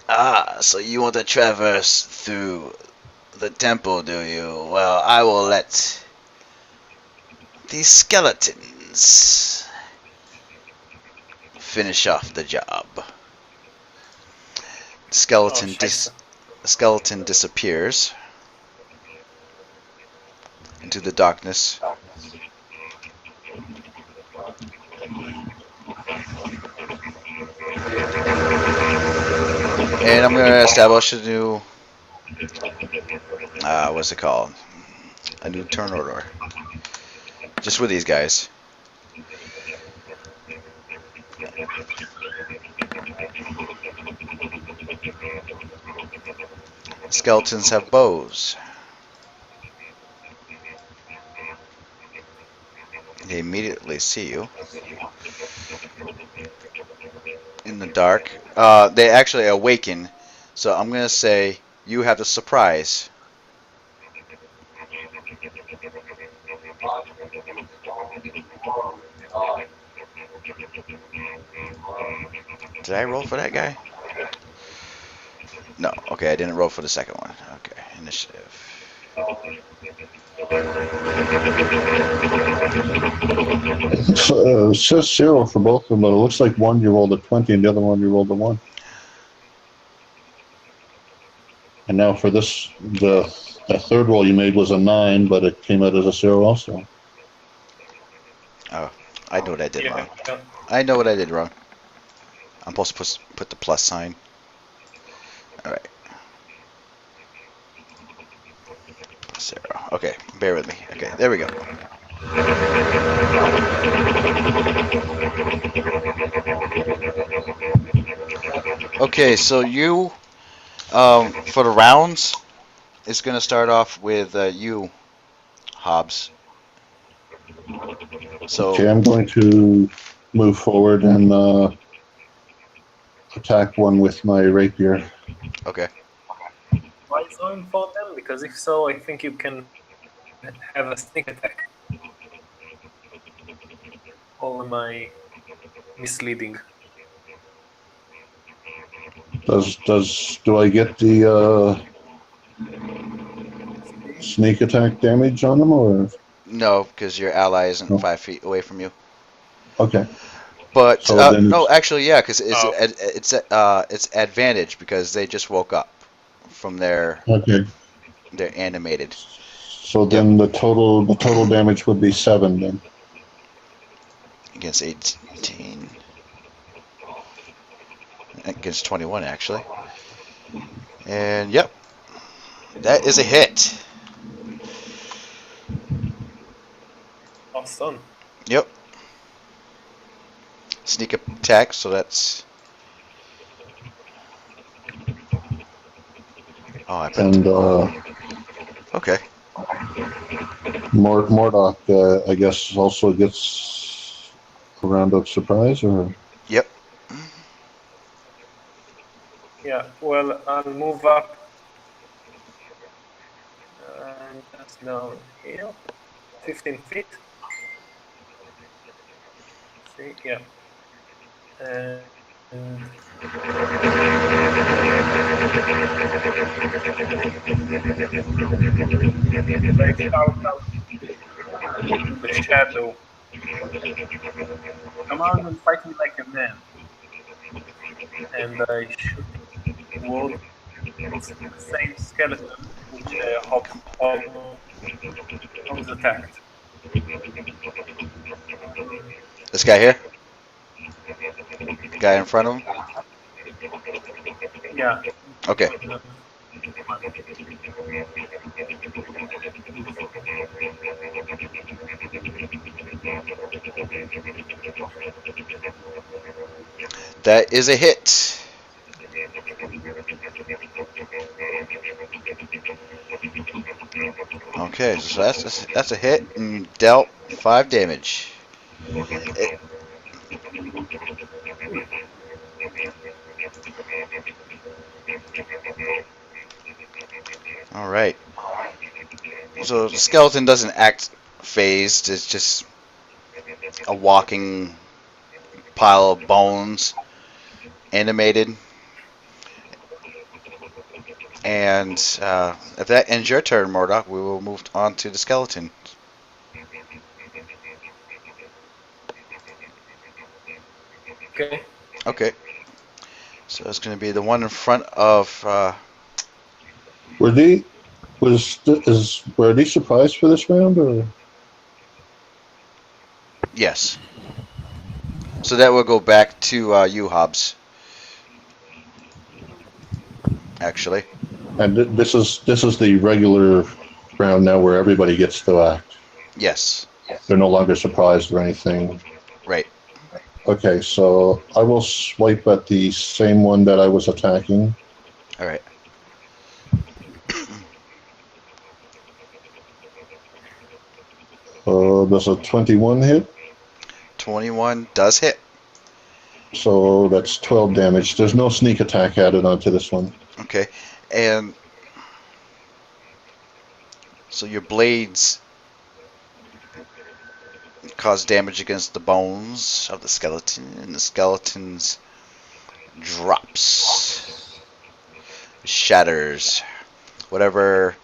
A: "Ah, so you want to traverse through the temple, do you? Well, I will let these skeletons finish off the job." The skeleton disappears into the darkness. And I'm going to establish a new, what's it called? A new turn order. Just with these guys. Skeletons have bows. They immediately see you in the dark. They actually awaken. So I'm going to say you have the surprise. Did I roll for that guy? No. Okay, I didn't roll for the second one. Okay, initiative.
C: It says 0 for both of them, but it looks like one you rolled a 20 and the other one you rolled a 1. And now for this, the third roll you made was a 9, but it came out as a 0 also.
A: Oh, I know what I did wrong.
B: Yeah.
A: I know what I did wrong. I'm supposed to put the plus sign. Alright. 0. Okay, bear with me. Okay, there we go. Okay, so you, for the rounds, it's going to start off with you, Hobbs. So,
C: Okay, I'm going to move forward and attack one with my rapier.
A: okay.
B: Why so important? Because if so, I think you can have a sneak attack. Or am I misleading?
C: Do I get the sneak attack damage on them, or?
A: No, because your ally isn't
C: No.
A: 5 feet away from you.
C: Okay.
A: But
C: So then
A: no,
C: it's
A: actually, yeah, because
B: Oh.
A: it's advantage because they just woke up from
C: okay.
A: their animated.
C: So
A: Yep,
C: then the total damage would be 7 then.
A: against 18, against 21 actually, and yep, that is a hit.
B: Awesome.
A: Yep, sneak attack. So that's I bet.
C: And
A: Okay,
C: Mordok, I guess, also gets a round of surprise, or
A: yep.
B: Yeah. Well, I'll move up and that's down here, 15 feet. See, yeah. And I shout out to the shadow, come out and fight me like a man. And I shoot towards the same skeleton which Hobbs attacked.
A: This guy here, the guy in front of him.
B: Yeah.
A: Okay, that is a hit. Okay, so that's a hit, and you dealt 5 damage. It, all right. So the skeleton doesn't act phased. It's just a walking pile of bones, animated. And if that ends your turn, Mordok, we will move on to the skeleton.
B: Okay.
A: Okay. So it's going to be the one in front of.
C: were they were they surprised for this round, or
A: Yes. So that will go back to you, Hobbs. Actually.
C: and this is the regular round now where everybody gets to act.
A: Yes.
C: They're no longer surprised or anything.
A: Right.
C: Okay, so I will swipe at the same one that I was attacking.
A: All right.
C: Does a 21 hit?
A: 21 does hit.
C: So that's 12 damage. There's no sneak attack added onto this one.
A: Okay. And so your blades cause damage against the bones of the skeleton, and the skeleton's drops, shatters. Whatever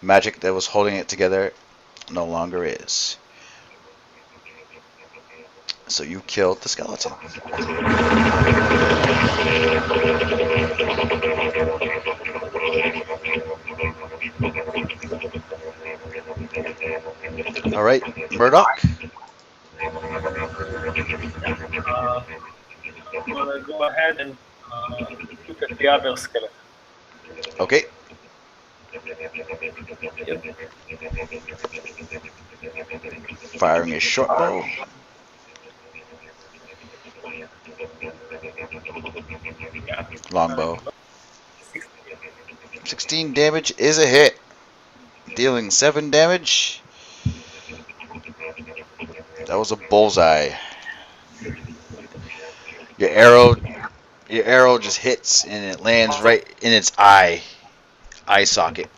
A: magic that was holding it together no longer is. So you killed the skeleton. All right, Murdoch.
B: I'm gonna go ahead and shoot at the other skeleton.
A: Okay.
B: Yep.
A: Firing a short bow.
B: Yeah.
A: Longbow. 16 damage is a hit. Dealing 7 damage. That was a bullseye. Your arrow just hits and it lands right in its eye socket.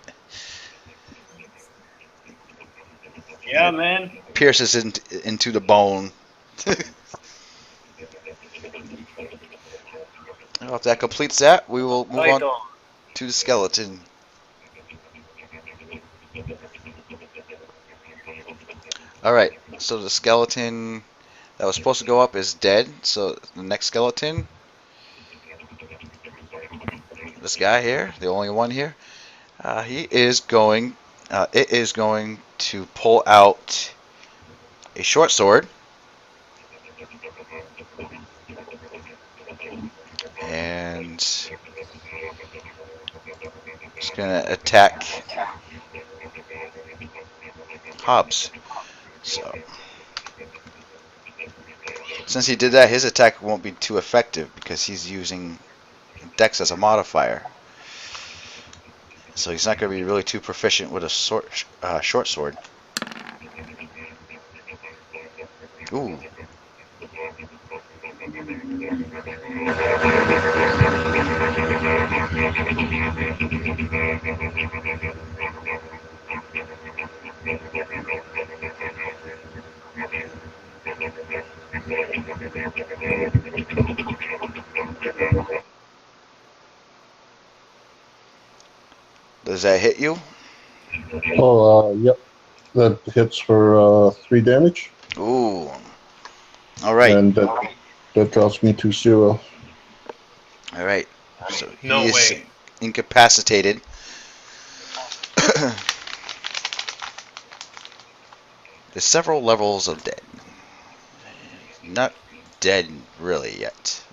B: Yeah, man.
A: Pierces into the bone. Well, if that completes that, we will move
B: Right
A: on to the skeleton. All right. So the skeleton that was supposed to go up is dead. So the next skeleton, this guy here, the only one here, he is going. It is going to pull out a short sword and it's gonna attack Hobbs. So since he did that, his attack won't be too effective because he's using Dex as a modifier. So he's not going to be really too proficient with a short sword. Ooh. Does that hit you?
C: Oh, yep. That hits for 3 damage.
A: Ooh. All right.
C: And that drops me to 0.
A: All right. So he
B: No
A: is
B: way.
A: incapacitated. There's several levels of dead. Not dead really yet.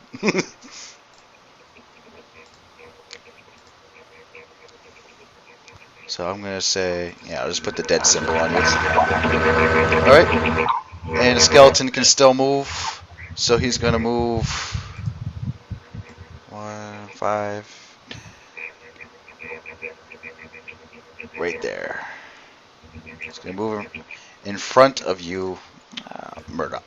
A: So I'm gonna say, yeah, I'll just put the dead symbol on you. Alright. And the skeleton can still move. So he's gonna move 1, 5. Right there. He's gonna move him in front of you, Murdoch.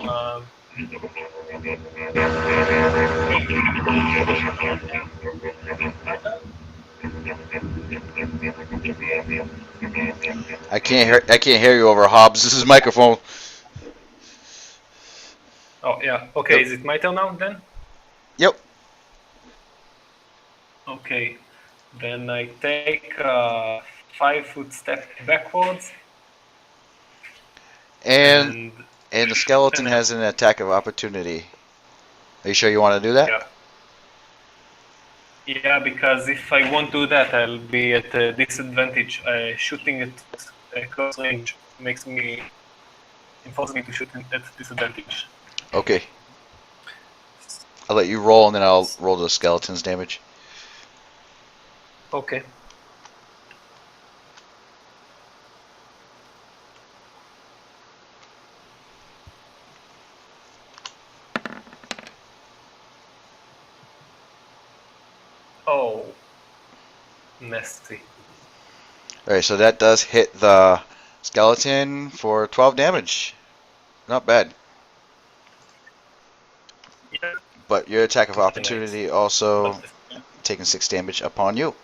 B: Um,
A: I can't hear you over Hobbs. This is microphone.
B: oh yeah. Okay,
A: Yep.
B: is it my turn now then?
A: Yep.
B: Okay. Then I take a 5-foot step backwards
A: And the skeleton has an attack of opportunity. Are you sure you want to do that?
B: yeah. Yeah, because if I won't do that, I'll be at a disadvantage. Shooting at close range forces me to shoot at disadvantage.
A: Okay. I'll let you roll and then I'll roll the skeleton's damage.
B: Okay. Oh, nasty.
A: Alright, so that does hit the skeleton for 12 damage. Not bad.
B: Yeah.
A: But your attack of
B: Nice.
A: opportunity also
B: But,
A: taking 6 damage upon you.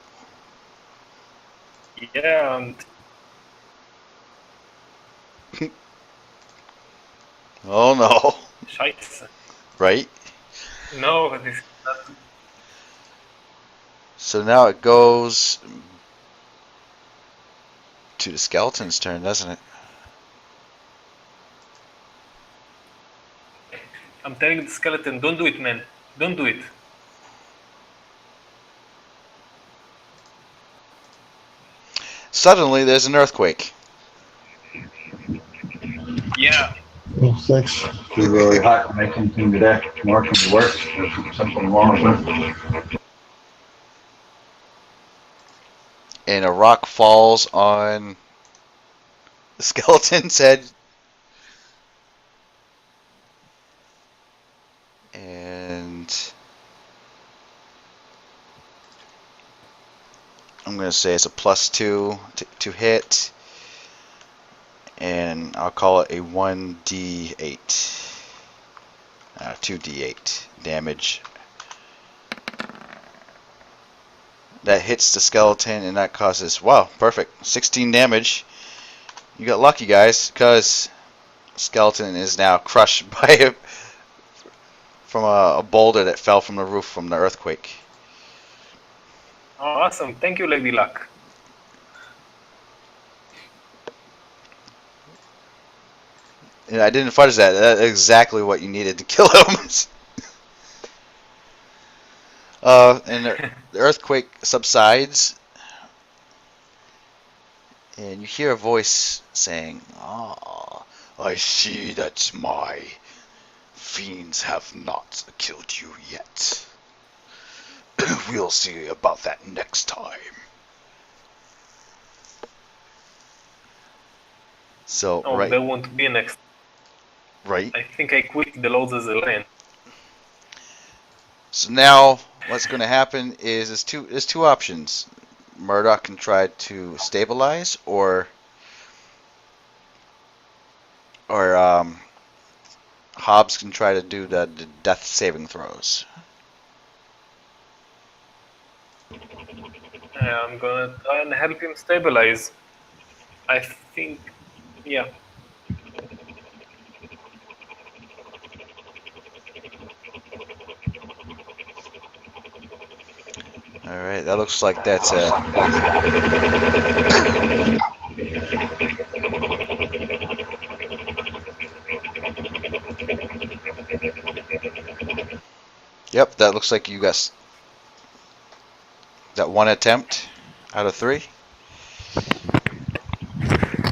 B: yeah, and
A: Oh no.
B: scheiße.
A: Right?
B: No, this is not.
A: So now it goes to the skeleton's turn, doesn't it?
B: I'm telling the skeleton, don't do it, man. Don't do it.
A: Suddenly there's an earthquake.
B: Yeah.
C: Oh, thanks.
D: It's really hot to make anything today. Tomorrow can be worse. There's something wrong with it.
A: And a rock falls on the skeleton's head. And I'm going to say it's a +2 to hit. And I'll call it a 1d8. 2d8 damage. That hits the skeleton and that causes, wow, perfect, 16 damage. You got lucky, guys, because skeleton is now crushed by from a boulder that fell from the roof from the earthquake.
B: Oh, awesome. Thank you, Lady Luck.
A: And I didn't fudge that. That's exactly what you needed to kill him. And the earthquake subsides, and you hear a voice saying, "Ah, I see that my fiends have not killed you yet. We'll see about that next time." So,
B: Oh,
A: right,
B: there won't be a next.
A: right.
B: I think I quit the Lords of the Land.
A: So now, what's going to happen is there's two options. Murdoch can try to stabilize, or Hobbs can try to do the death saving throws.
B: I'm gonna try and help him stabilize. I think, yeah.
A: All right, that looks like that's a Yep, that looks like you got that one attempt out of 3.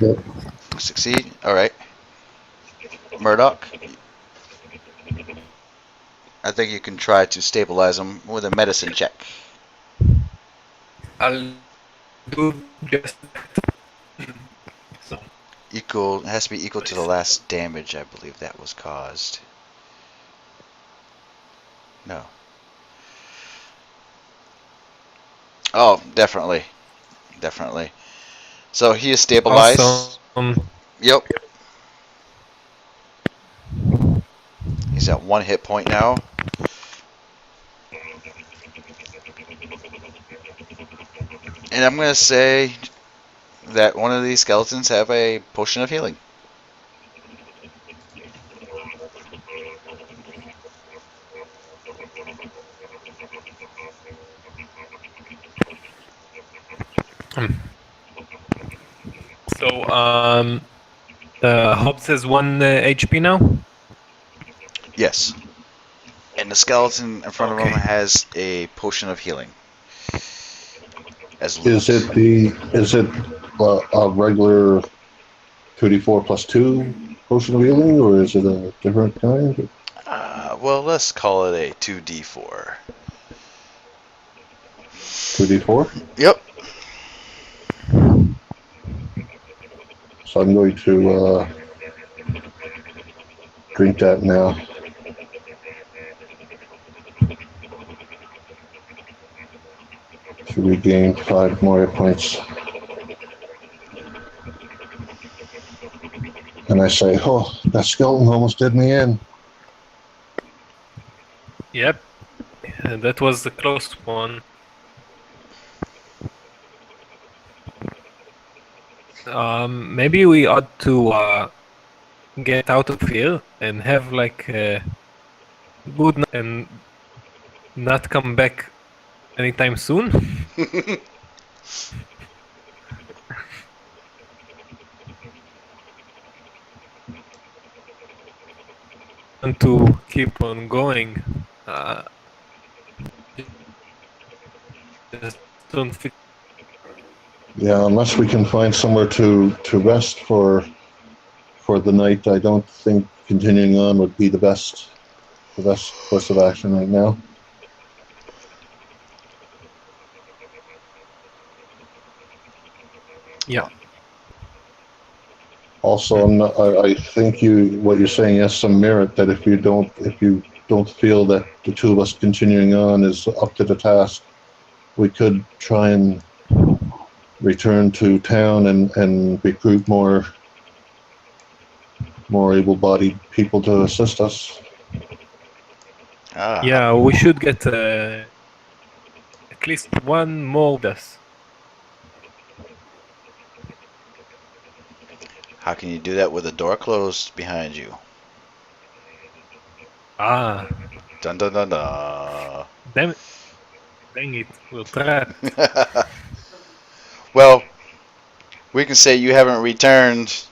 C: Yep.
A: Succeed. All right. Murdoch, I think you can try to stabilize him with a medicine check.
B: I'll do just so.
A: Equal, it has to be equal to the last damage, I believe that was caused. No. Oh, definitely. Definitely. So he is stabilized.
B: Awesome.
A: Yep. He's at 1 hit point now. And I'm going to say that one of these skeletons have a potion of healing.
B: So, Hobbs has 1 HP now?
A: Yes. And the skeleton in front of him
B: Okay.
A: has a potion of healing. As loot.
C: Is it a regular 2d4 plus 2 potion of healing, or is it a different kind?
A: Well, let's call it a 2d4.
C: 2d4?
A: Yep.
C: So I'm going to drink that now. To regain 5 more hit points. And I say, oh, that skeleton almost did me in.
B: Yep. That was the close one. Maybe we ought to get out of here and have like a good night and not come back anytime soon. And to keep on going. Just don't fit.
C: Yeah, unless we can find somewhere to rest for the night, I don't think continuing on would be the best course of action right now.
B: Yeah.
C: Also, I think what you're saying has some merit. That if you don't feel that the two of us continuing on is up to the task, we could try and return to town and recruit more able-bodied people to assist us.
B: Yeah, we should get at least one more with us.
A: How can you do that with the door closed behind you? Dun dun dun dun.
B: Damn it. Dang it. We're trapped.
A: Well, we can say you haven't returned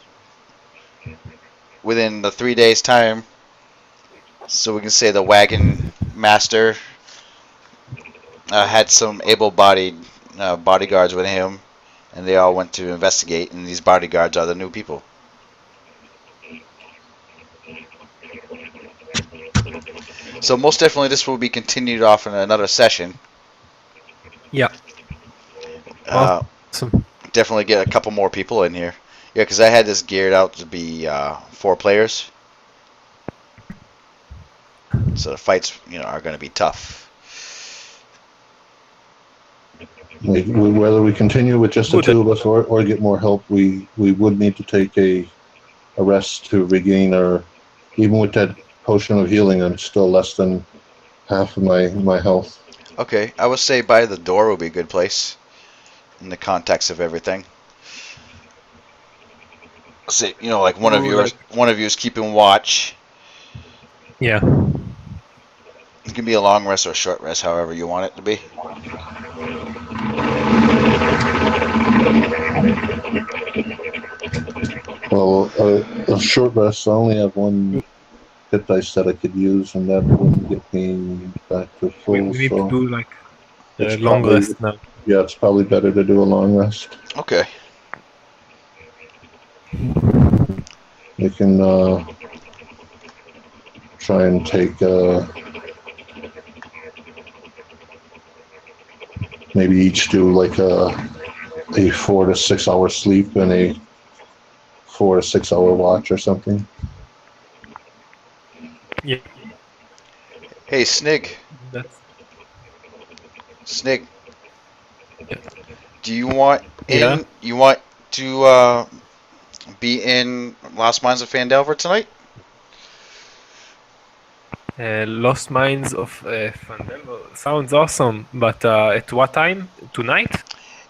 A: within the 3 days' time. So we can say the wagon master had some able-bodied bodyguards with him, and they all went to investigate, and these bodyguards are the new people. So most definitely this will be continued off in another session.
B: Yeah. Awesome.
A: Definitely get a couple more people in here. Yeah, because I had this geared out to be 4 players. So the fights, are going to be tough.
C: Whether we continue with just the
B: Good.
C: two of us or get more help, we would need to take a rest to regain our. Even with that potion of healing, I'm still less than half of my health.
A: Okay, I would say by the door would be a good place in the context of everything. Say, like one of you is keeping watch.
B: Yeah.
A: It can be a long rest or a short rest, however you want it to be.
C: Well, a short rest. I only have one hit dice that I could use, and that wouldn't get me back to full.
B: We need to do like a
C: it's
B: long
C: probably-
B: rest now.
C: Yeah, it's probably better to do a long rest.
A: Okay.
C: You can try and take maybe each do like a 4 to 6 hour sleep and a 4 to 6 hour watch or something.
B: Yeah.
A: Hey, Snig.
B: That's
A: Snig.
B: Yeah.
A: Do you want in?
B: Yeah.
A: You want to be in Lost Mines of Phandelver tonight?
B: Lost Mines of Phandelver sounds awesome, but at what time? Tonight?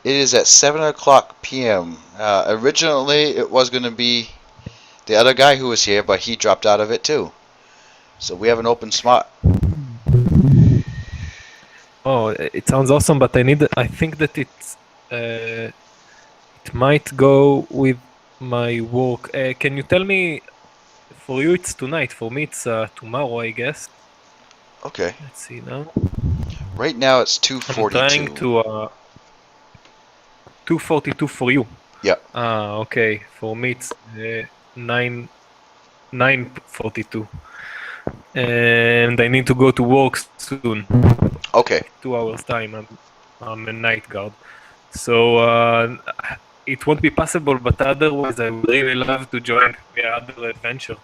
A: It is at 7:00 p.m. Originally, it was going to be the other guy who was here, but he dropped out of it too. So we have an open spot.
B: Oh, it sounds awesome, but I think that it might go with my work. Can you tell me? For you, it's tonight. For me, it's tomorrow, I guess.
A: Okay.
B: Let's see now.
A: Right now it's
B: I'm
A: 2:42.
B: trying to 2:42 for you.
A: Yep.
B: Okay. For me, it's 9:42, and I need to go to work soon.
A: Okay.
B: 2 hours time. I'm a night guard, so it won't be possible. But otherwise, I would really love to join the other adventure.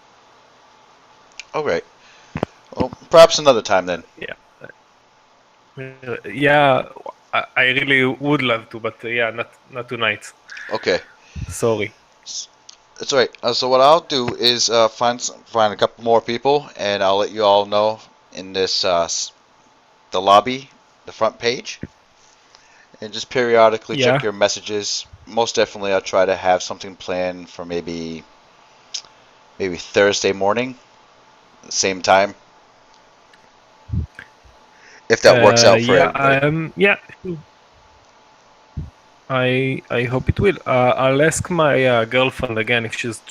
A: All right. Well, perhaps another time then.
B: Yeah, I really would love to, but yeah, not tonight.
A: Okay.
B: Sorry.
A: That's all right. So what I'll do is find a couple more people, and I'll let you all know in this the lobby, the front page, and just periodically check your messages. Most definitely, I'll try to have something planned for maybe Thursday morning, same time, if that works out for everybody.
B: Yeah. I hope it will. I'll ask my girlfriend again if she's.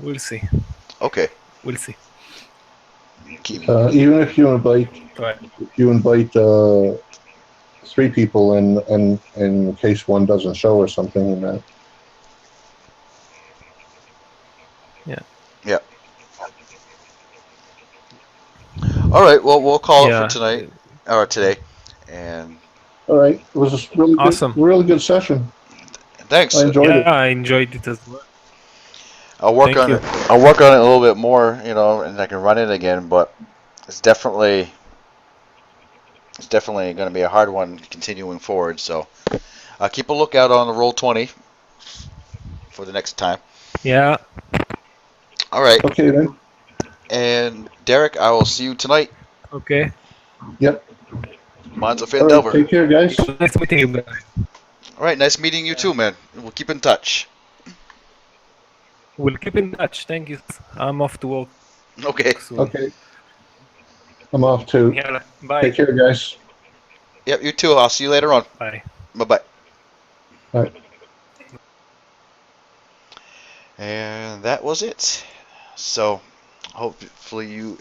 B: We'll see.
A: Okay.
B: We'll see.
C: Even if you invite 3 people in case one doesn't show or something, and that.
A: Yeah. All right. Well, we'll call it for tonight or today, and.
C: All right. It was a really
B: awesome.
C: really good session.
A: Thanks.
C: I enjoyed it.
B: Yeah, I enjoyed it as well.
A: I'll work on it a little bit more, and I can run it again. But it's definitely going to be a hard one continuing forward. So keep a lookout on the Roll20 for the next time.
B: Yeah.
A: All right.
C: Okay then.
A: And Derek, I will see you tonight.
B: Okay.
C: Yep.
A: Mines of Phandelver.
C: Take care, guys.
B: Nice meeting you guys.
A: All right. Nice meeting you too, man. We'll keep in touch.
B: We'll keep in touch. Thank you. I'm off to work.
A: Okay.
B: soon.
C: Okay. I'm off too.
B: Yeah, bye.
C: Take care, guys.
A: Yep, you too. I'll see you later on.
B: Bye.
A: Bye-bye.
C: Bye.
A: And that was it. So, hopefully you